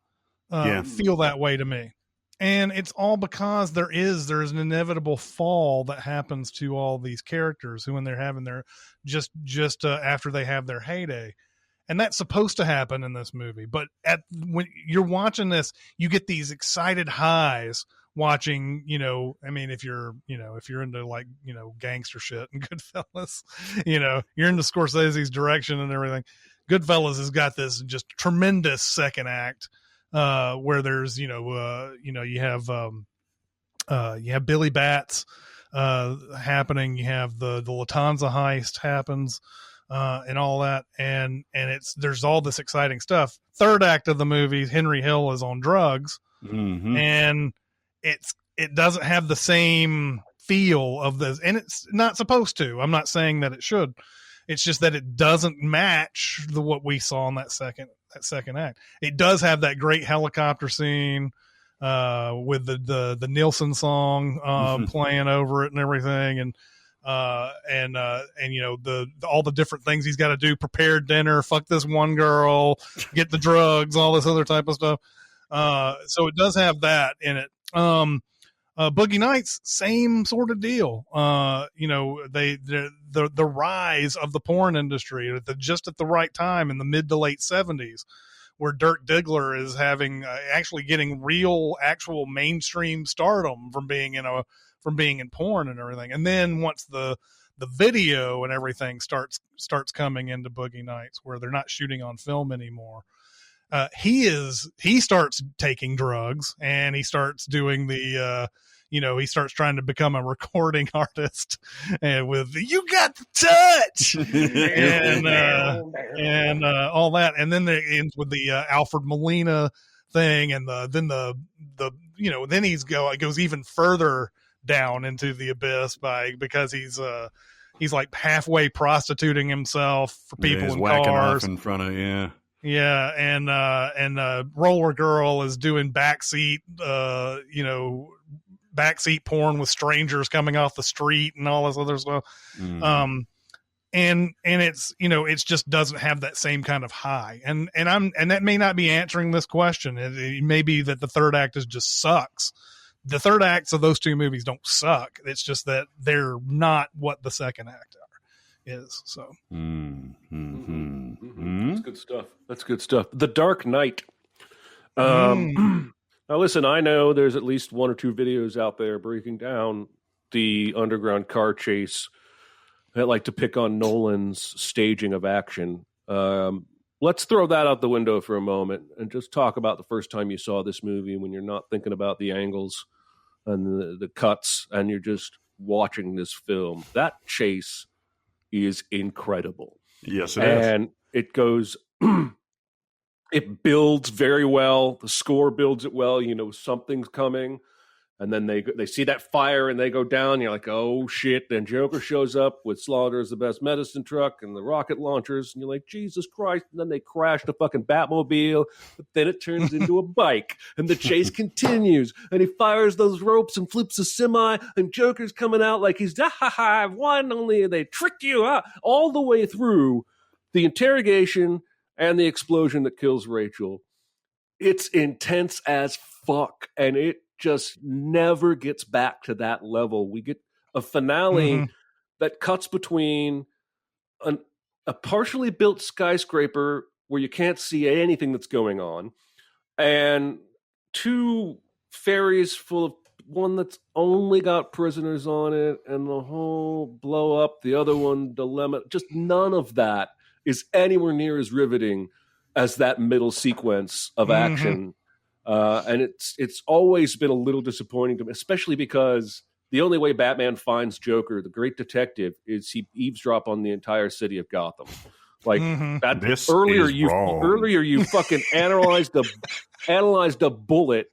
feel that way to me. And it's all because there's an inevitable fall that happens to all these characters who, when they're having their just after they have their heyday, and that's supposed to happen in this movie. But when you're watching this, you get these excited highs watching. If you're into gangster shit and Goodfellas, you're into Scorsese's direction and everything. Goodfellas has got this just tremendous second act. Where there's you have Billy Bats happening, you have the Lufthansa heist happens, and all that, and there's all this exciting stuff. Third act of the movie, Henry Hill is on drugs, and it doesn't have the same feel of this, and it's not supposed to. I'm not saying that it should. It's just that it doesn't match what we saw in that second act. It does have that great helicopter scene with the Nielsen song playing over it and everything, and you know, all the different things he's got to do: prepare dinner, fuck this one girl, get the drugs, all this other type of stuff. So it does have that in it. Boogie Nights, same sort of deal. You know, the rise of the porn industry just at the right time in the mid to late 70s, where Dirk Diggler is having actually getting actual mainstream stardom from being in porn and everything. And then once the video and everything starts coming into Boogie Nights, where they're not shooting on film anymore. He starts taking drugs, and he starts doing he starts trying to become a recording artist, and with "You Got the Touch" and all that, and then it ends with the Alfred Molina thing, and then he goes even further down into the abyss because he's like halfway prostituting himself for people in cars off in front of and Roller Girl is doing backseat porn with strangers coming off the street and all this other stuff. And it's, it's just doesn't have that same kind of high. And that may not be answering this question. It may be that the third act just sucks. The third acts of those two movies don't suck. It's just that they're not what the second act is. So That's good stuff. That's good stuff. The Dark Knight. Now listen, I know there's at least one or two videos out there breaking down the underground car chase that like to pick on Nolan's staging of action. Let's throw that out the window for a moment and just talk about the first time you saw this movie, when you're not thinking about the angles and the cuts, and you're just watching this film. That chase is incredible. Yes, it is. And it goes, it builds very well. The score builds it well. Something's coming. And then they see that fire and they go down. You're like, oh, shit. Then Joker shows up with Slaughter is the best medicine truck and the rocket launchers. And you're like, Jesus Christ. And then they crash the fucking Batmobile. But then it turns into a bike. And the chase continues. And he fires those ropes and flips a semi. And Joker's coming out like he's, I've won. Only they trick you all the way through the interrogation and the explosion that kills Rachel. It's intense as fuck. And it just never gets back to that level. We get a finale that cuts between a partially built skyscraper where you can't see anything that's going on, and two ferries full of one that's only got prisoners on it, and the whole blow up, the other one, dilemma. Just none of that is anywhere near as riveting as that middle sequence of action. And it's always been a little disappointing to me, especially because the only way Batman finds Joker, the great detective, is he eavesdrop on the entire city of Gotham. Like that. Earlier you fucking analyzed a bullet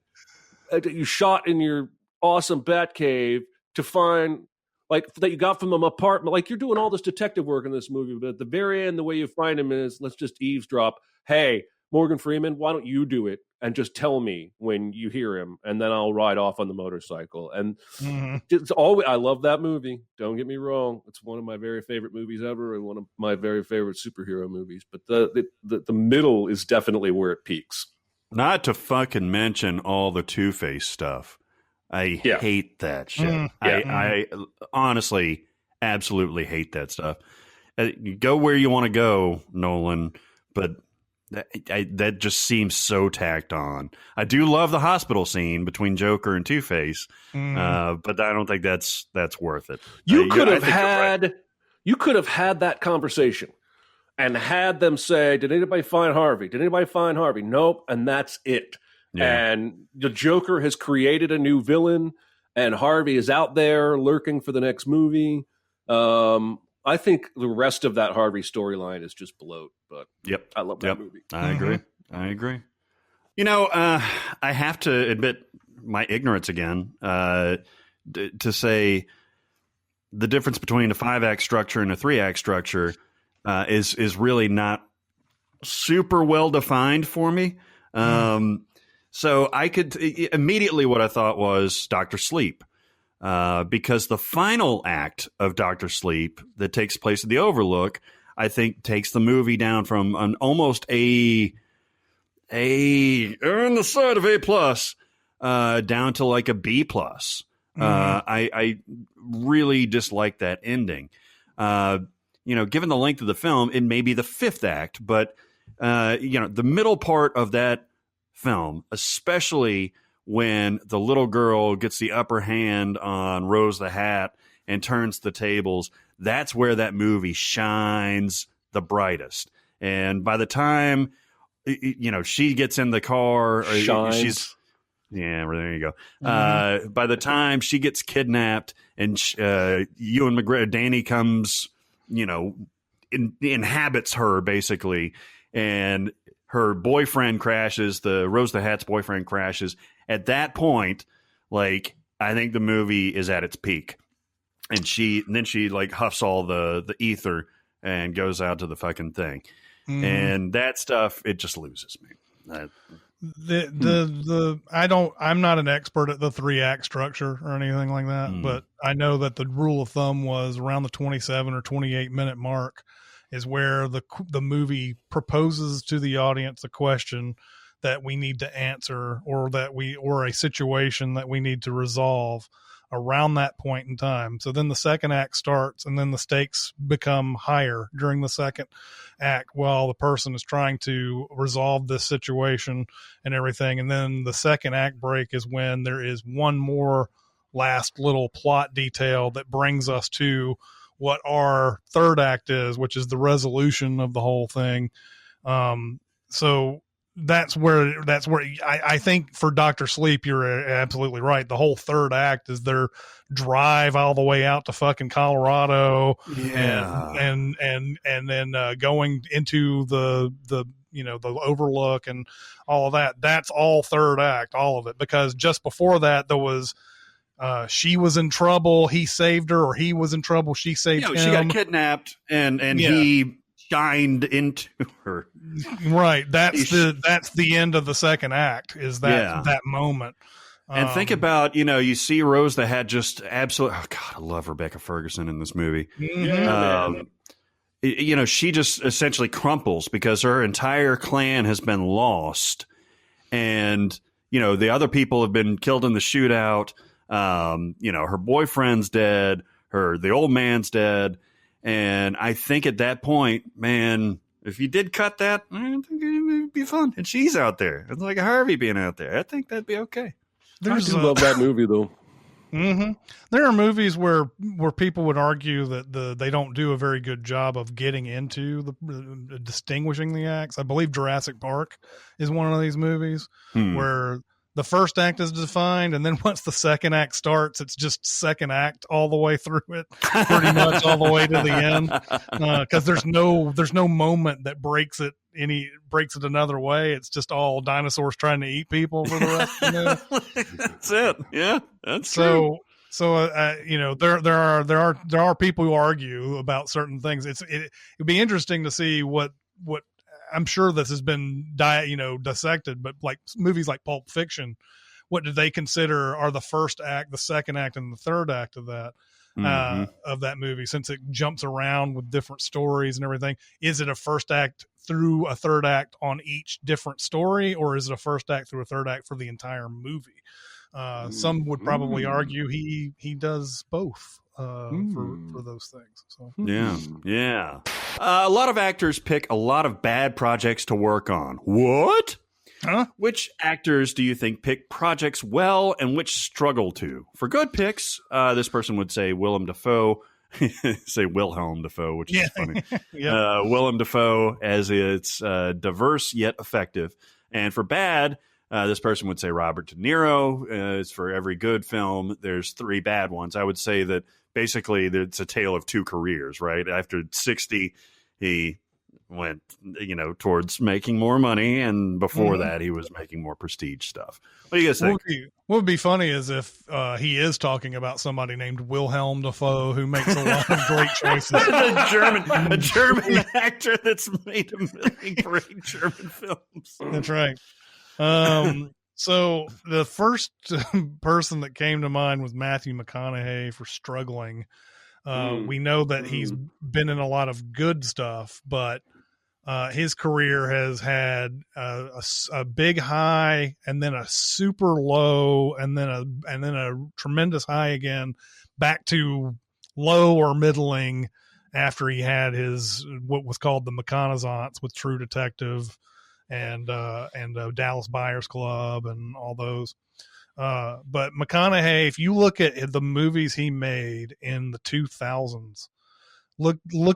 that you shot in your awesome Batcave to find, like, that you got from an apartment. Like, you're doing all this detective work in this movie, but at the very end, the way you find him is, let's just eavesdrop. Hey, Morgan Freeman, why don't you do it and just tell me when you hear him, and then I'll ride off on the motorcycle. And it's always, I love that movie. Don't get me wrong; it's one of my very favorite movies ever, and one of my very favorite superhero movies. But the middle is definitely where it peaks. Not to fucking mention all the Two-Face stuff. I hate that shit. I honestly absolutely hate that stuff. You go where you want to go, Nolan, but that just seems so tacked on. I do love the hospital scene between Joker and Two-Face, but I don't think that's worth it. You could have had that conversation and had them say, "Did anybody find Harvey? Did anybody find Harvey?" Nope, and that's it. Yeah. And the Joker has created a new villain, and Harvey is out there lurking for the next movie. I think the rest of that Harvey storyline is just bloat, but I love that movie. I agree. I have to admit my ignorance again to say the difference between a 5-act structure and a 3-act structure is really not super well defined for me. So I could immediately what I thought was Dr. Sleep, because the final act of Dr. Sleep that takes place at the Overlook, I think takes the movie down from an almost on the side of A+, down to like a B+. I really dislike that ending. Given the length of the film, it may be the 5th act, but the middle part of that film, especially when the little girl gets the upper hand on Rose the Hat and turns the tables, that's where that movie shines the brightest. And by the time she gets in the car, shines. There you go. By the time she gets kidnapped and Ewan McGregor, Danny comes, inhabits her basically, and her boyfriend crashes. The Rose the Hat's boyfriend crashes. At that point, like, I think the movie is at its peak, and then she like huffs all the ether and goes out to the fucking thing, and that stuff, it just loses me. I'm not an expert at the 3-act structure or anything like that, but I know that the rule of thumb was around the 27 or 28 minute mark is where the movie proposes to the audience a question that we need to answer, or a situation that we need to resolve around that point in time. So then the 2nd act starts, and then the stakes become higher during the 2nd act while the person is trying to resolve this situation and everything. And then the 2nd act break is when there is one more last little plot detail that brings us to what our 3rd act is, which is the resolution of the whole thing. So that's where I think for Dr. Sleep, you're absolutely right. The whole 3rd act is their drive all the way out to fucking Colorado, and then going into the Overlook and all of that. That's all 3rd act, all of it, because just before that there was she was in trouble, he saved her, or he was in trouble, she saved him. She got kidnapped, and he shined into her. Right. That's the end of the 2nd act, is that moment. And think about, you see Rose that had just absolutely, oh God, I love Rebecca Ferguson in this movie. She just essentially crumples because her entire clan has been lost, and the other people have been killed in the shootout. Her boyfriend's dead, the old man's dead. And I think at that point, man, if you did cut that, I think it would be fun. And she's out there. It's like a Harvey being out there. I think that'd be okay. I do love that movie, though. There are movies where people would argue that they don't do a very good job of getting into the distinguishing the acts. I believe Jurassic Park is one of these movies where the 1st act is defined, and then once the 2nd act starts, it's just 2nd act all the way through it, pretty much all the way to the end. Because there's no moment that breaks it another way. It's just all dinosaurs trying to eat people for the rest of the movie. That's it. Yeah, that's true. So there are people who argue about certain things. It'd be interesting to see what I'm sure this has been dissected, but like movies like Pulp Fiction, what do they consider are the 1st act, the 2nd act, and the 3rd act of that of that movie? Since it jumps around with different stories and everything, is it a 1st act through a 3rd act on each different story, or is it a 1st act through a 3rd act for the entire movie? Some would probably argue he does both. For those things. So. Yeah. A lot of actors pick a lot of bad projects to work on. What? Huh? Which actors do you think pick projects well and which struggle to? For good picks, this person would say Willem Dafoe. Say Wilhelm Dafoe, which is funny. Willem Dafoe, as it's diverse yet effective. And for bad, this person would say Robert De Niro. It's for every good film, there's 3 bad ones. I would say that basically it's a tale of 2 careers, right? After 60, he went, towards making more money, and before Mhm. that, he was making more prestige stuff. What do you guys think? What would be funny is if he is talking about somebody named Wilhelm Dafoe who makes a lot of great choices. a German actor that's made a million great German films. That's right. So the first person that came to mind was Matthew McConaughey for struggling. We know that he's been in a lot of good stuff, but his career has had a big high and then a super low and then a tremendous high again, back to low or middling after he had his what was called the McConaissance with True Detective and Dallas Buyers Club and all those. But McConaughey, if you look at the movies he made in the 2000s,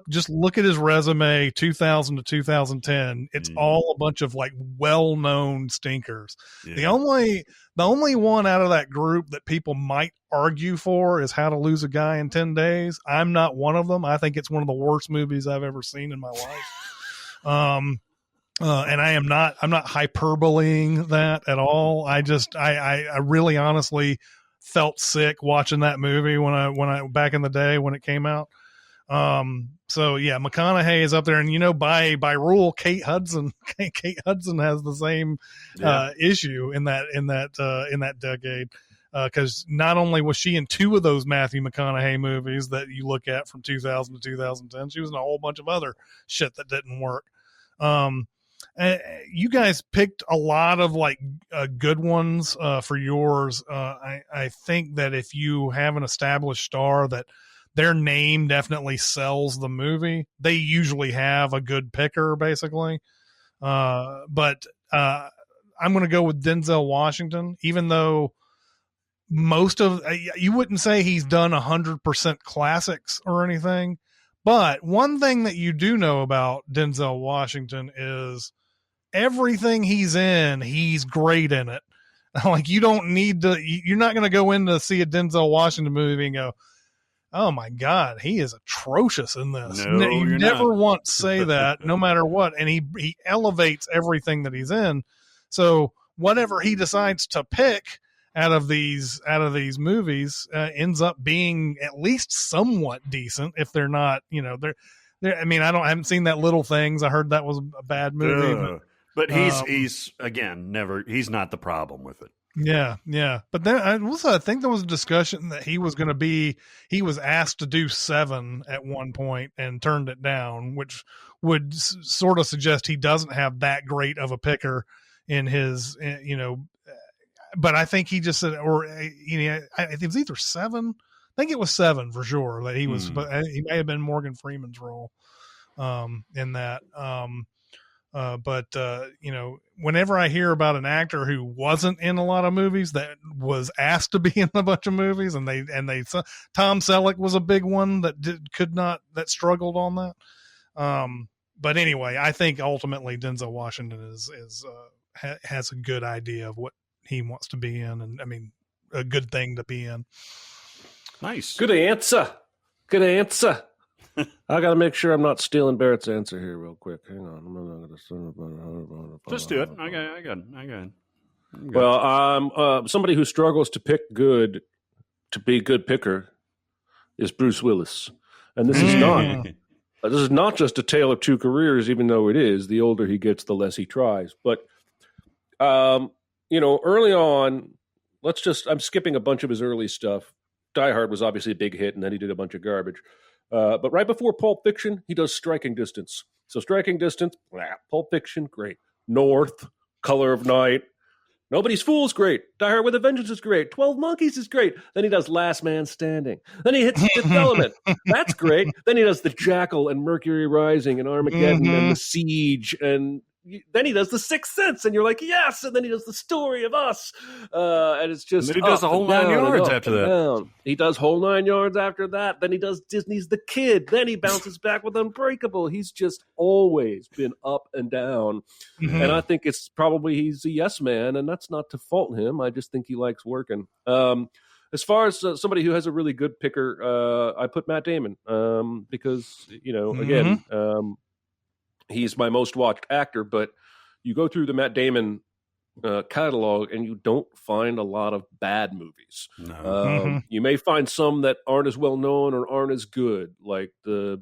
just look at his resume, 2000 to 2010. It's all a bunch of like well-known stinkers. Yeah. The only one out of that group that people might argue for is How to Lose a Guy in 10 Days. I'm not one of them. I think it's one of the worst movies I've ever seen in my life. And I'm not hyperboleing that at all. I really honestly felt sick watching that movie when I back in the day when it came out. So yeah, McConaughey is up there, and by rule, Kate Hudson has the same issue in that decade, because not only was she in two of those Matthew McConaughey movies that you look at from 2000 to 2010, she was in a whole bunch of other shit that didn't work. You guys picked a lot of good ones for yours. I think that if you have an established star that their name definitely sells the movie, they usually have a good picker, basically. But I'm going to go with Denzel Washington, even though you wouldn't say he's done 100% classics or anything. But one thing that you do know about Denzel Washington is everything he's in, he's great in it. You don't need to, you're not going to go in to see a Denzel Washington movie and go, oh my God, he is atrocious in this. No, you never once say that, no matter what. And he elevates everything that he's in. So whatever he decides to pick out of these movies ends up being at least somewhat decent, if they're not, they're I mean, I haven't seen that Little Things. I heard that was a bad movie, but he's again, he's not the problem with it. Yeah. But then I think there was a discussion that he was asked to do 7 at one point and turned it down, which would sort of suggest he doesn't have that great of a picker in his, but I think he just said, it was either 7. I think it was 7 for sure that he was, but he may have been Morgan Freeman's role in that. But whenever I hear about an actor who wasn't in a lot of movies that was asked to be in a bunch of movies, and they Tom Selleck was a big one that that struggled on that. But anyway, I think ultimately Denzel Washington has a good idea of what he wants to be in, and I mean, a good thing to be in. Nice. Good answer. I got to make sure I'm not stealing Barrett's answer here real quick. Hang on. Just do it. I got it. Well, I'm somebody who struggles to pick good, to be a good picker is Bruce Willis. And this is not just a tale of two careers, even though it is. The older he gets, the less he tries. But, early on, I'm skipping a bunch of his early stuff. Die Hard was obviously a big hit, and then he did a bunch of garbage. But right before Pulp Fiction, he does Striking Distance. So Striking Distance, Pulp Fiction, great. North, Color of Night, Nobody's Fool is great. Die Hard with a Vengeance is great. 12 Monkeys is great. Then he does Last Man Standing. Then he hits Fifth Element. That's great. Then he does The Jackal and Mercury Rising and Armageddon and The Siege. And then he does The Sixth Sense. And you're like, yes. And then he does The Story of Us. And it's just. And then he does the whole 9 yards after that. Down. He does whole 9 yards after that. Then he does Disney's The Kid. Then he bounces back with Unbreakable. He's just always been up and down. Mm-hmm. And I think it's probably he's a yes man. And that's not to fault him. I just think he likes working. As far as somebody who has a really good picker, I put Matt Damon because, again, he's my most watched actor. But you go through the Matt Damon catalog and you don't find a lot of bad movies. No. You may find some that aren't as well known or aren't as good, like the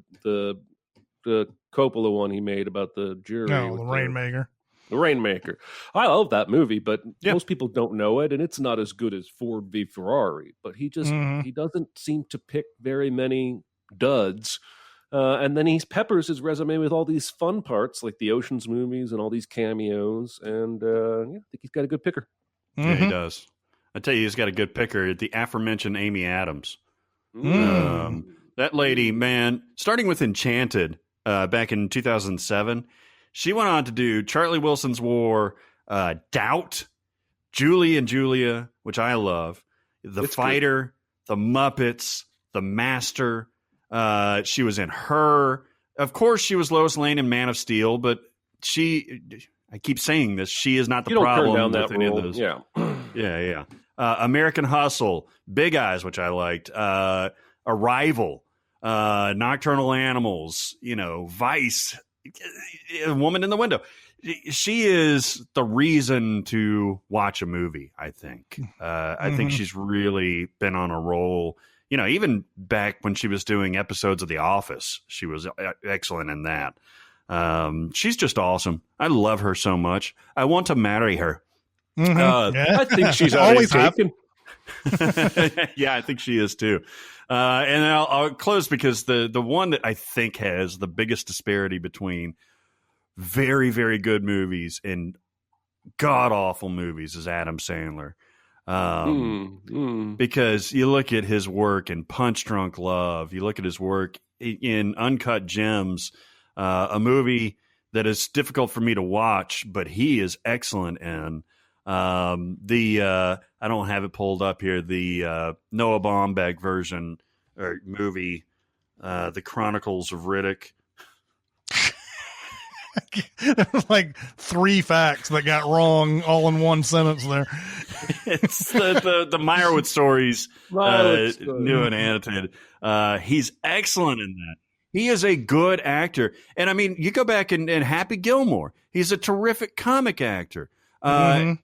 Coppola one he made about the jury. No, the Rainmaker. The Rainmaker. I love that movie, but most people don't know it, and it's not as good as Ford v Ferrari. But he doesn't seem to pick very many duds. And then he peppers his resume with all these fun parts, like the Ocean's movies and all these cameos. And I think he's got a good picker. Yeah, he does. I tell you, he's got a good picker. The aforementioned Amy Adams. That lady, man, starting with Enchanted back in 2007, she went on to do Charlie Wilson's War, Doubt, Julie and Julia, which I love, The Fighter, The Muppets, The Master. She was in Her. Of course, she was Lois Lane in Man of Steel, but I keep saying this, she is not the problem with any of those. Yeah. Yeah. American Hustle, Big Eyes, which I liked, Arrival, Nocturnal Animals, Vice, A Woman in the Window. She is the reason to watch a movie, I think. I think she's really been on a roll. Even back when she was doing episodes of The Office, she was excellent in that. She's just awesome. I love her so much. I want to marry her. I think she's always taken. Yeah, I think she is too. And I'll close because the one that I think has the biggest disparity between very, very good movies and god-awful movies is Adam Sandler. Because you look at his work in Punch Drunk Love, you look at his work in Uncut Gems, a movie that is difficult for me to watch, but he is excellent in. I don't have it pulled up here, the Noah Baumbach version or movie, The Chronicles of Riddick. Like 3 facts that got wrong all in one sentence there. It's the Meyerowitz stories, new and annotated. He's excellent in that. He is a good actor. And I mean, you go back and Happy Gilmore, he's a terrific comic actor. The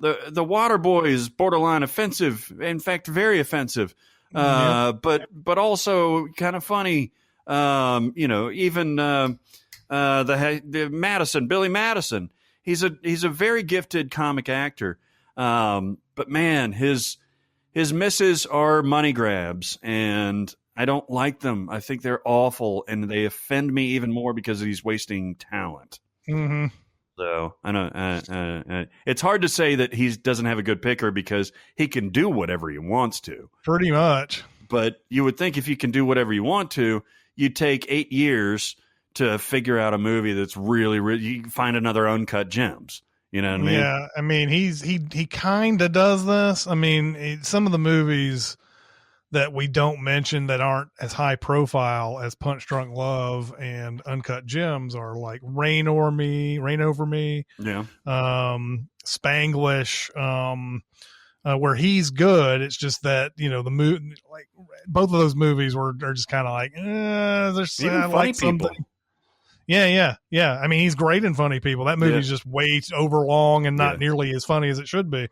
Waterboy is borderline offensive, in fact, very offensive, but also kind of funny. Even the Madison, Billy Madison, he's a very gifted comic actor. But man, his misses are money grabs, and I don't like them. I think they're awful, and they offend me even more because he's wasting talent. Mm-hmm. So I know it's hard to say that he doesn't have a good picker because he can do whatever he wants to. Pretty much. But you would think if you can do whatever you want to, you'd take 8 years to figure out a movie that's really, really, you can find another Uncut Gems. You know what I mean? Yeah. I mean, he kind of does this. I mean, some of the movies that we don't mention that aren't as high profile as Punch Drunk Love and Uncut Gems are like Rain Over Me. Yeah. Spanglish, where he's good. It's just that, the movie, like both of those movies are just kind of like, there's even funny people. Something. Yeah. I mean, he's great in Funny People. That movie's just way over long and not nearly as funny as it should be.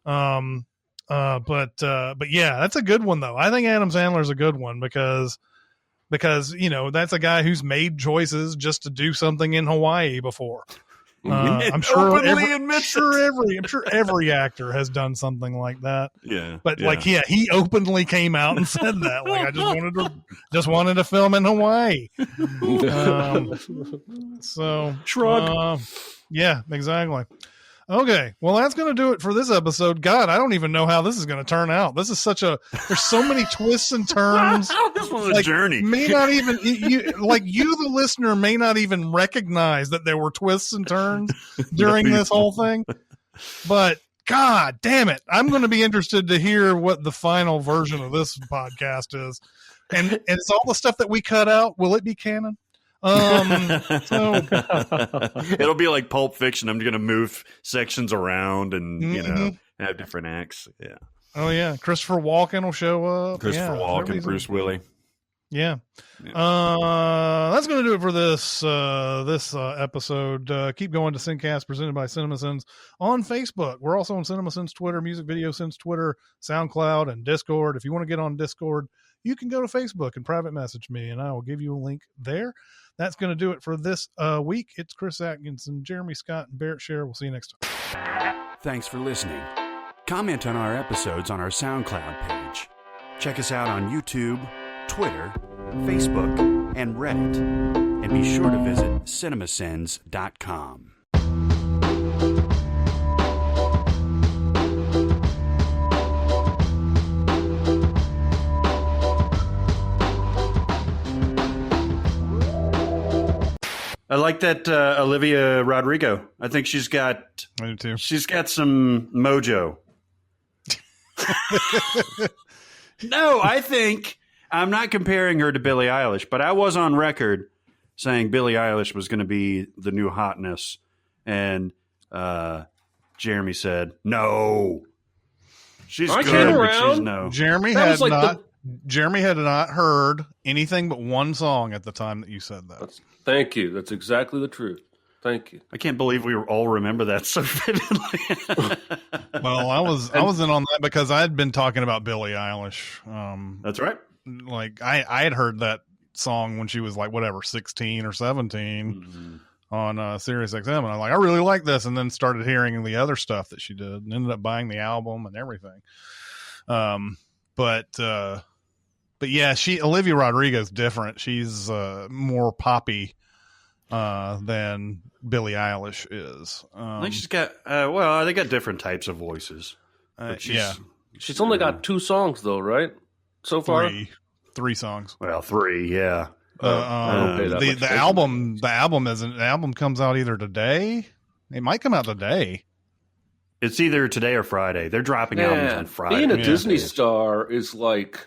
But yeah, that's a good one though. I think Adam Sandler's a good one because that's a guy who's made choices just to do something in Hawaii before. I'm sure every actor has done something like that. Yeah. But he openly came out and said that. Like, I just wanted to film in Hawaii. Shrug. Yeah, exactly. Okay, well, that's going to do it for this episode. God, I don't even know how this is going to turn out. This is there's so many twists and turns. This was a journey. May not even, the listener, may not even recognize that there were twists and turns during this whole thing. But God damn it, I'm going to be interested to hear what the final version of this podcast is. And it's all the stuff that we cut out. Will it be canon? It'll be like Pulp Fiction. I'm going to move sections around and have different acts. Yeah. Oh yeah, Christopher Walken will show up. Christopher Walken, Bruce Willis. Yeah. That's going to do it for this episode. Keep going to SinCast presented by Cinemasins on Facebook. We're also on Cinemasins Twitter, Music Video Sins Twitter, SoundCloud, and Discord. If you want to get on Discord, you can go to Facebook and private message me, and I will give you a link there. That's going to do it for this week. It's Chris Atkinson, Jeremy Scott, and Barrett Scher. We'll see you next time. Thanks for listening. Comment on our episodes on our SoundCloud page. Check us out on YouTube, Twitter, Facebook, and Reddit. And be sure to visit cinemasins.com. I like that Olivia Rodrigo. I think she's got. I do too. She's got some mojo. No, I think I'm not comparing her to Billie Eilish, but I was on record saying Billie Eilish was going to be the new hotness, and Jeremy said no. She's I good, came but she's around. no. Jeremy That had was Jeremy had not heard anything but one song at the time that you said that. Thank you. That's exactly the truth. Thank you. I can't believe we all remember that so vividly. Well, I was in on that because I had been talking about Billie Eilish. That's right. Like I had heard that song when she was like whatever 16 or 17 on Sirius XM, and I'm like, I really like this, and then started hearing the other stuff that she did, and ended up buying the album and everything. But yeah, Olivia Rodrigo's different. She's more poppy than Billie Eilish is. I think she's got. Well, they got different types of voices. She's only got 2 songs though, right? So far, three songs. Well, 3, yeah. The album comes out either today. It might come out today. It's either today or Friday. They're dropping albums on Friday. Being a Disney star is like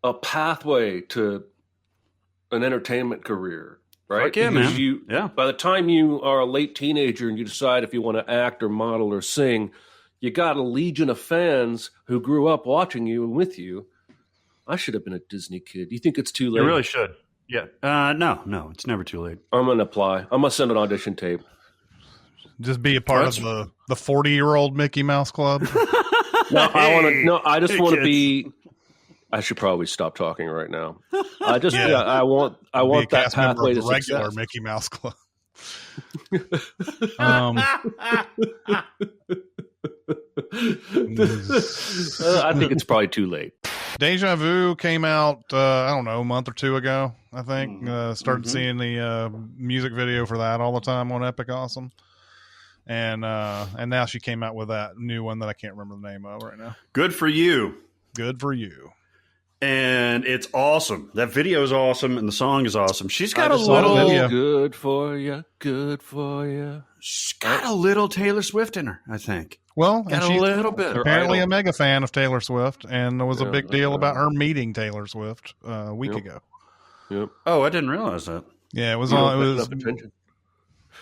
a pathway to an entertainment career, right? Fuck yeah, because man. By the time you are a late teenager and you decide if you want to act or model or sing, you got a legion of fans who grew up watching you and with you. I should have been a Disney kid. Do you think it's too late? You really should. Yeah. No, it's never too late. I'm going to apply. I'm going to send an audition tape. Just be a part of the 40-year-old Mickey Mouse Club. I just want to be. I should probably stop talking right now. I want that pathway to regular success. Mickey Mouse Club. I think it's probably too late. Deja Vu came out, I don't know, a month or 2 ago, I think. Started seeing the music video for that all the time on Epic Awesome. And now she came out with that new one that I can't remember the name of right now. Good for you. Good for you. And it's awesome. That video is awesome, and the song is awesome. She's got a little little good for you. Good for you. She's got a little Taylor Swift in her, I think. Well, Got and a she's little bit. apparently a mega fan of Taylor Swift, and there was a big deal about her meeting Taylor Swift a week ago. Yep. Oh, I didn't realize that. Yeah, it was on. It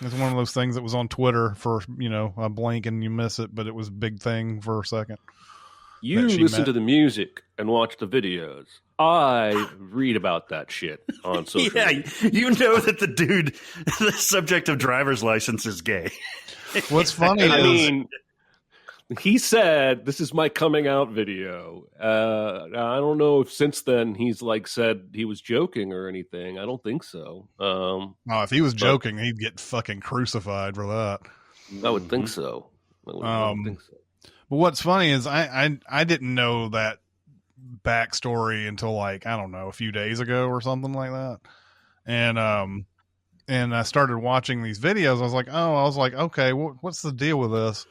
was one of those things that was on Twitter for a blink and you miss it, but it was a big thing for a second. You listen to the music and watch the videos. I read about that shit on social media. You know that the subject of driver's license is gay. What's funny is... he said, this is my coming out video. I don't know if since then he's said he was joking or anything. I don't think so. If he was joking, he'd get fucking crucified for that. I would think so. I would think so. But what's funny is I didn't know that backstory until I don't know, a few days ago or something like that. And I started watching these videos. I was like, okay, what's the deal with this?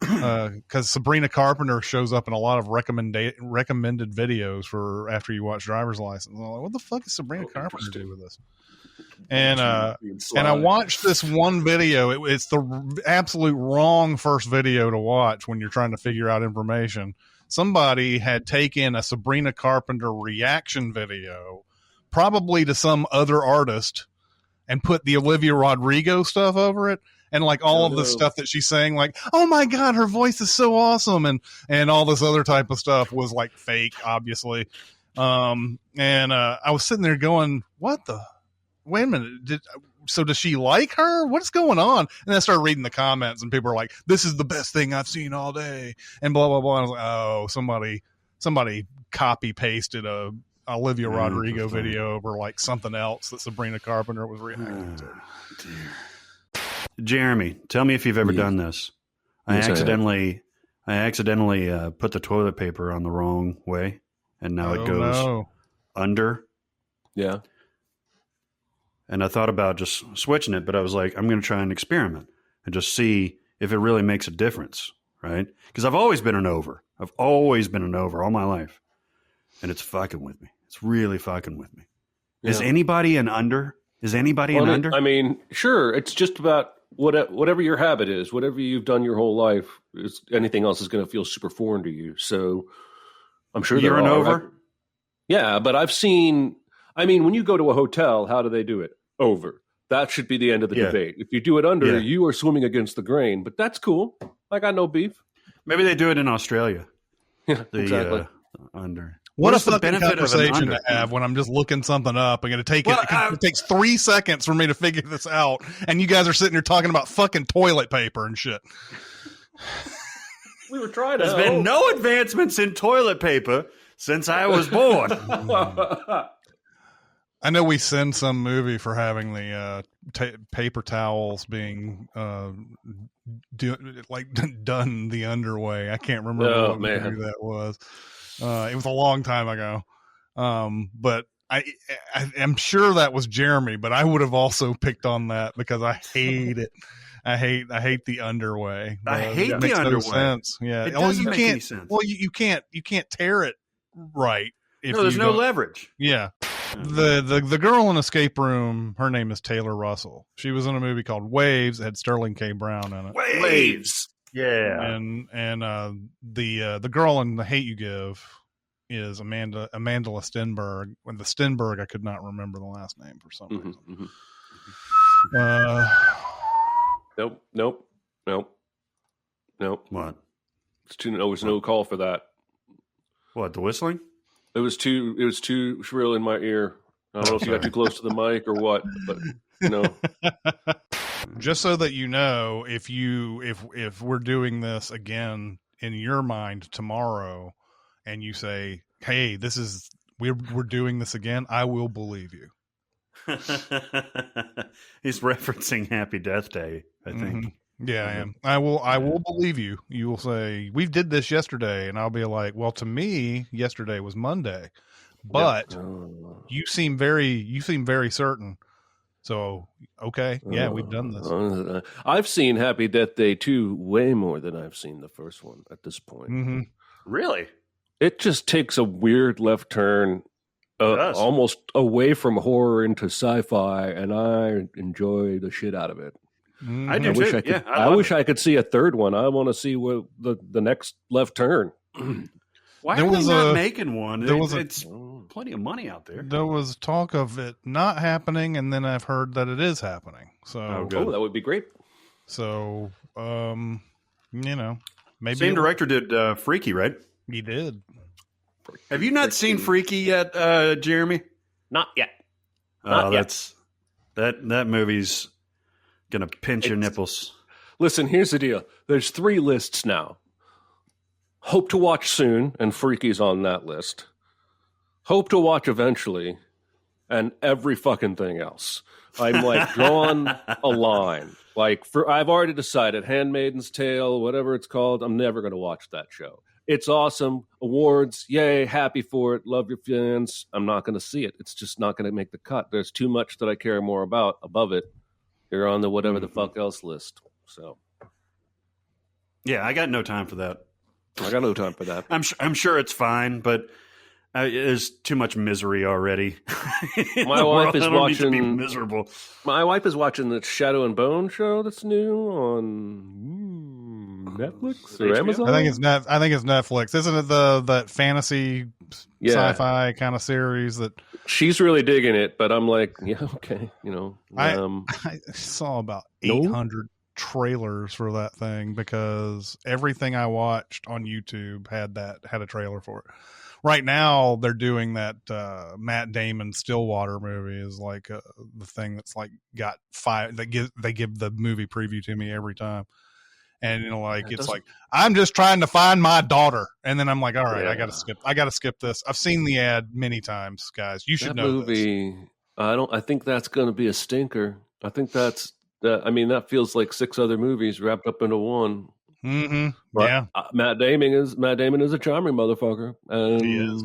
Because Sabrina Carpenter shows up in a lot of recommended videos for after you watch Driver's License. I'm like, what the fuck is Sabrina Carpenter do with this? And I watched this one video. It's the absolute wrong first video to watch when you're trying to figure out information. Somebody had taken a Sabrina Carpenter reaction video, probably to some other artist, and put the Olivia Rodrigo stuff over it. And all of the stuff that she's saying, oh my God, her voice is so awesome. And all this other type of stuff was fake, obviously. And I was sitting there going, what the, wait a minute. Does she like her? What's going on? And I started reading the comments and people are like, this is the best thing I've seen all day. And blah, blah, blah. And I was like, oh, somebody copy pasted a Olivia Rodrigo video over like something else that Sabrina Carpenter was reacting to. Jeremy, tell me if you've ever done this. I accidentally put the toilet paper on the wrong way, and now it goes under. Yeah. And I thought about just switching it, but I was like, I'm going to try an experiment and just see if it really makes a difference, right? Because I've always been an over. I've always been an over all my life, and it's fucking with me. It's really fucking with me. Yeah. Is anybody an under? Is anybody an under? I mean, sure. It's just about whatever your habit is, whatever you've done your whole life. Anything else is going to feel super foreign to you. So I'm sure you're an over. Yeah, but I've seen. I mean, when you go to a hotel, how do they do it? Over. That should be the end of the debate. If you do it under, you are swimming against the grain. But that's cool. I got no beef. Maybe they do it in Australia. Yeah, exactly. Under. What a fucking conversation to have when I'm just looking something up. I'm going to take it. It takes 3 seconds for me to figure this out. And you guys are sitting here talking about fucking toilet paper and shit. We were trying to. There's been no advancements in toilet paper since I was born. I know we send some movie for having the paper towels being done the underway. I can't remember what movie that was. It was a long time ago. But I'm sure that was Jeremy, but I would have also picked on that because I hate it. I hate the underway. I hate the underway. No sense. Yeah. It doesn't make any sense. Well, you can't tear it right. There's no leverage. Yeah. The girl in Escape Room, her name is Taylor Russell. She was in a movie called Waves. It had Sterling K. Brown in it. Waves. Yeah. And the girl in The Hate U Give is Amanda Stenberg. When the Stenberg, I could not remember the last name for some reason. Nope. What? There was no call for that. What, the whistling? It was too shrill in my ear. I don't know if you got too close to the mic or what, but Just so that you know, if we're doing this again in your mind tomorrow, and you say, "Hey, we're doing this again," I will believe you. He's referencing Happy Death Day, I think. Mm-hmm. Yeah, I am. I will believe you. You will say, we did this yesterday, and I'll be like, well, to me, yesterday was Monday. But you seem very certain. So, okay, yeah, we've done this. I've seen Happy Death Day 2 way more than I've seen the first one at this point. Mm-hmm. Really? It just takes a weird left turn, almost away from horror into sci-fi, and I enjoy the shit out of it. I do too. I wish I could see a third one. I want to see what the next left turn. Why are they not making one? It's plenty of money out there. There was talk of it not happening, and then I've heard that it is happening. So, that would be great. So, maybe same director did Freaky, right? He did. Have you not seen Freaky yet, Jeremy? Not yet. That movie's gonna pinch your nipples. Listen, here's the deal. There's 3 lists now. Hope to watch soon, and Freaky's on that list. Hope to watch eventually, and every fucking thing else. I'm like drawn a line. Like I've already decided, Handmaid's Tale, whatever it's called, I'm never going to watch that show. It's awesome. Awards, yay, happy for it. Love your fans. I'm not going to see it. It's just not going to make the cut. There's too much that I care more about above it. You're on the whatever the fuck else list. So, yeah, I got no time for that. I'm sure it's fine, but there's too much misery already. My wife is watching. Need to be miserable. My wife is watching the Shadow and Bone show that's new on Netflix or Amazon. I think it's Netflix. Isn't it that fantasy sci-fi kind of series that? She's really digging it, but I'm like, yeah, okay, I saw about 800 trailers for that thing because everything I watched on YouTube had a trailer for it. right now they're doing that Matt Damon Stillwater movie is like the thing that's like got 5. They give the movie preview to me every time, and it's like I'm just trying to find my daughter, and then I'm like, all right, I gotta skip this. I've seen the ad many times, guys. You should know movie. This. I think that's going to be a stinker. I think that's. I mean, that feels like 6 other movies wrapped up into one. Mm-hmm. But yeah, Matt Damon is a charming motherfucker, and he is.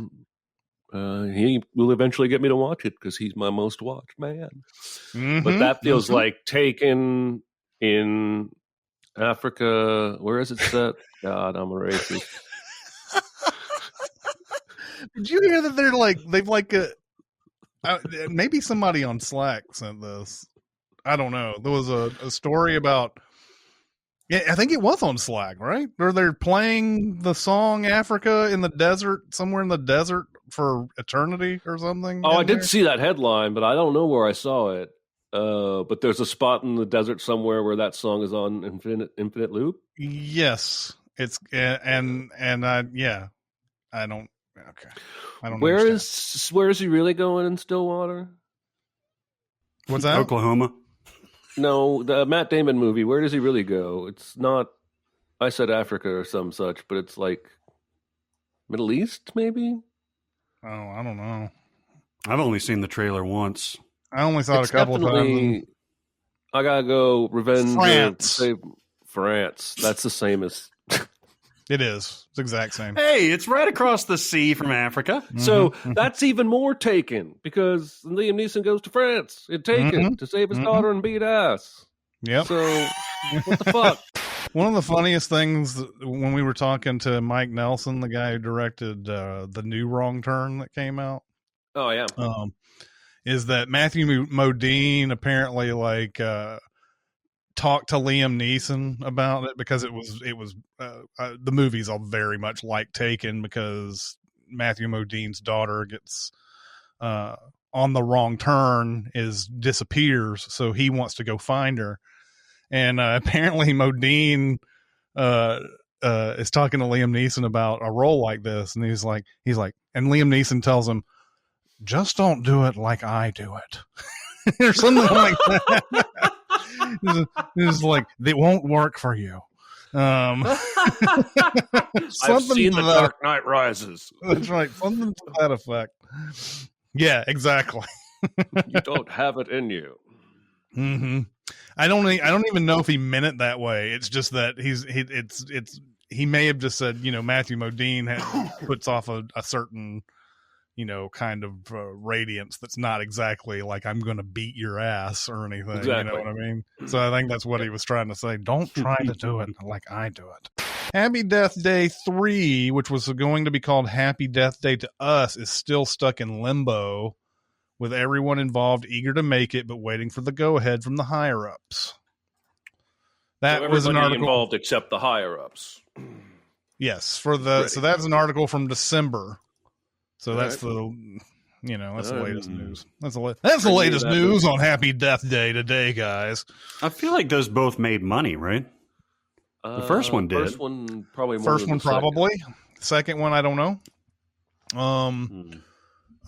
He will eventually get me to watch it because he's my most watched man. Mm-hmm. But that feels like Taken in Africa. Where is it set? God, I'm a racist. Did you hear that they've maybe somebody on Slack sent this? I don't know. There was a story about. Yeah, I think it was on Slack, right? Or they're playing the song "Africa" in the desert, somewhere in the desert for eternity or something. Oh, I did see that headline, but I don't know where I saw it. But there's a spot in the desert somewhere where that song is on infinite loop. Yes, it's and I don't. Okay, I don't. Where is he really going in Stillwater? What's that? Oklahoma. No, the Matt Damon movie. Where does he really go? It's not. I said Africa or some such, but it's like Middle East, maybe. Oh, I don't know. I've only seen the trailer once. I only saw it a couple of times. I gotta go. Revenge. France. France. That's the same as. It is. It's the exact same. Hey, it's right across the sea from Africa. Mm-hmm. So that's even more Taken because Liam Neeson goes to France in Taken to save his daughter and beat ass. Yep. So what the fuck? One of the funniest things when we were talking to Mike Nelson, the guy who directed the new Wrong Turn that came out. Oh yeah. Is that Matthew Modine apparently talked to Liam Neeson about it because it was the movies all very much like Taken because Matthew Modine's daughter gets on the wrong turn disappears, so he wants to go find her, and apparently Modine is talking to Liam Neeson about a role like this, and he's like, and Liam Neeson tells him, "Just don't do it like I do it," or something like that. It's like they won't work for you. I've seen The Dark Knight Rises. That's right, something to that effect. Yeah, exactly. You don't have it in you. Mm-hmm. I don't even know if he meant it that way. It's just that he may have just said, Matthew Modine puts off a certain kind of radiance that's not exactly like I'm going to beat your ass or anything. Exactly. You know what I mean? So I think that's what he was trying to say. Don't try to do it like I do it. Happy Death Day 3, which was going to be called Happy Death Day to Us, is still stuck in limbo with everyone involved eager to make it, but waiting for the go-ahead from the higher-ups. That was an article involved except the higher-ups. Yes, so that's an article from December. So that's the latest news. That's the latest news on Happy Death Day today, guys. I feel like those both made money, right? The first one did. First one probably. First one probably. Second one, I don't know.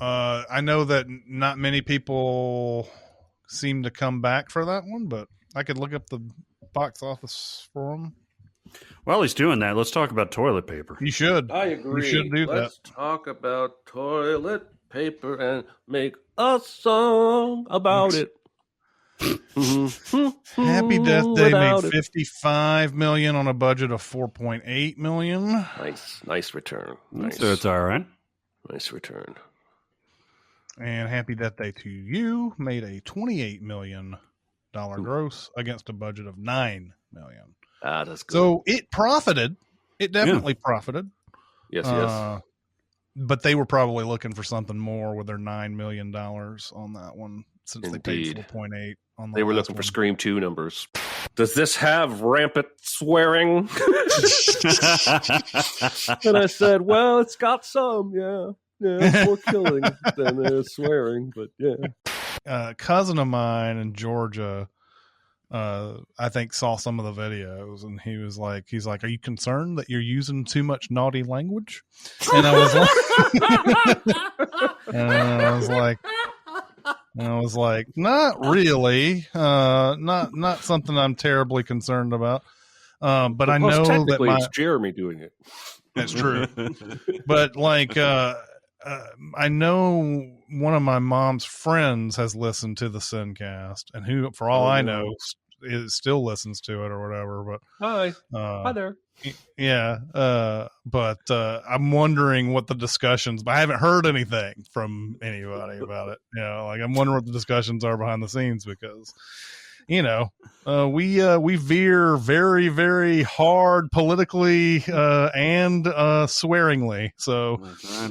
I know that not many people seem to come back for that one, but I could look up the box office for them. While he's doing that, let's talk about toilet paper. You should. I agree. You should do Let's talk about toilet paper and make a song about it. Happy Death Day made $55 million on a budget of $4.8 million. Nice return. Nice. So it's all right. Nice return. And Happy Death Day to You made a $28 million gross against a budget of $9 million. That's good. So it profited. It definitely profited. Yes. But they were probably looking for something more with their $9 million on that one since they paid 4.8 on the They were looking for Scream 2 numbers. Does this have rampant swearing? And I said, well, it's got some, yeah. Yeah, more killing than swearing, but yeah. A cousin of mine in Georgia I think saw some of the videos, and he's like, "Are you concerned that you're using too much naughty language?" And I was like, not really, not something I'm terribly concerned about. But I know that it's Jeremy doing it. That's true. But like, I know one of my mom's friends has listened to the SinCast, and who, for all I know, still listens to it or whatever. But hi there. Yeah. But I'm wondering what the discussions, but I haven't heard anything from anybody about it. Like I'm wondering what the discussions are behind the scenes, because we veer very, very hard politically and swearingly. So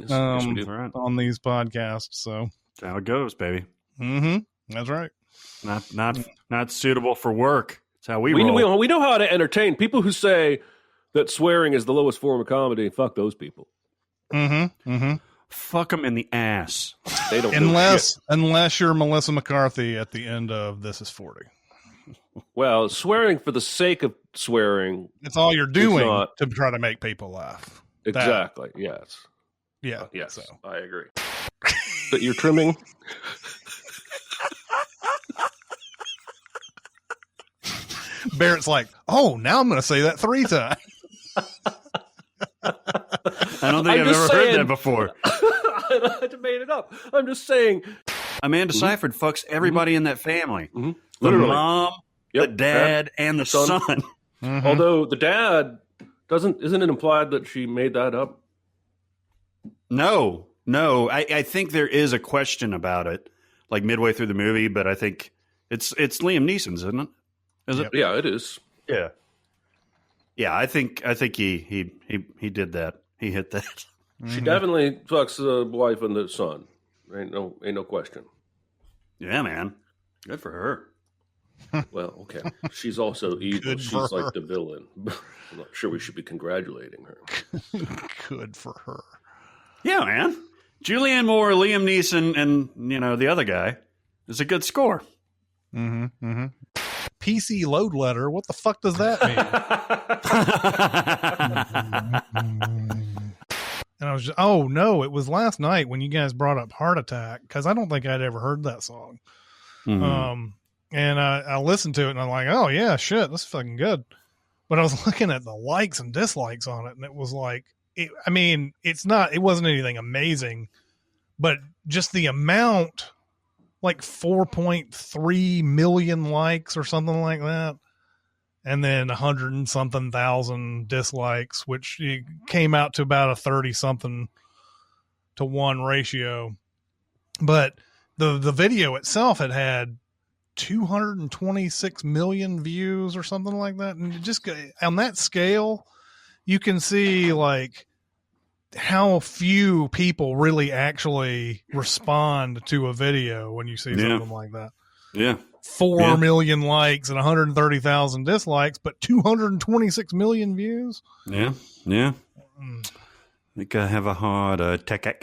on these podcasts, so that's how it goes, baby. Mm-hmm. That's right. Not suitable for work. That's how we roll. We know how to entertain people who say that swearing is the lowest form of comedy. Fuck those people. Mm-hmm. Mm-hmm. Fuck them in the ass. They don't unless you're Melissa McCarthy at the end of This Is 40. Well, swearing for the sake of swearing. It's all you're doing to try to make people laugh. Exactly. Yes. Yeah. Yes. So. I agree. But you're trimming. Barrett's like, oh, now I'm going to say that 3 times. I don't think I've ever heard that before. I made it up. I'm just saying. Amanda Seyfried fucks everybody in that family. Mm-hmm. The mom, the dad, and the son. Mm-hmm. Although the dad isn't it implied that she made that up? No. I think there is a question about it, like midway through the movie, but I think it's Liam Neeson's, isn't it? Is it? Yeah, it is. Yeah. Yeah, I think he did that. He hit that. Mm-hmm. She definitely fucks the wife and the son. Ain't no question. Yeah, man. Good for her. Well, okay. She's also evil. She's like the villain. I'm not sure we should be congratulating her. Good for her. Yeah, man. Julianne Moore, Liam Neeson, and the other guy is a good score. Mm-hmm. Mm-hmm. PC load letter. What the fuck does that mean? And I was just, oh no, it was last night when you guys brought up Heart Attack, because I don't think I'd ever heard that song. Mm-hmm. And I listened to it and I'm like, oh yeah, shit, that's fucking good. But I was looking at the likes and dislikes on it, and it was like, it wasn't anything amazing, but just the amount, like 4.3 million likes or something like that. And then 100 and something thousand dislikes, which came out to about a 30 something to 1 ratio. But the video itself had 226 million views or something like that. And just on that scale, you can see like how few people really actually respond to a video when you see something like that. Yeah. 4 million likes and 130,000 dislikes, but 226 million views. Yeah. Yeah. I think I have a hard attack.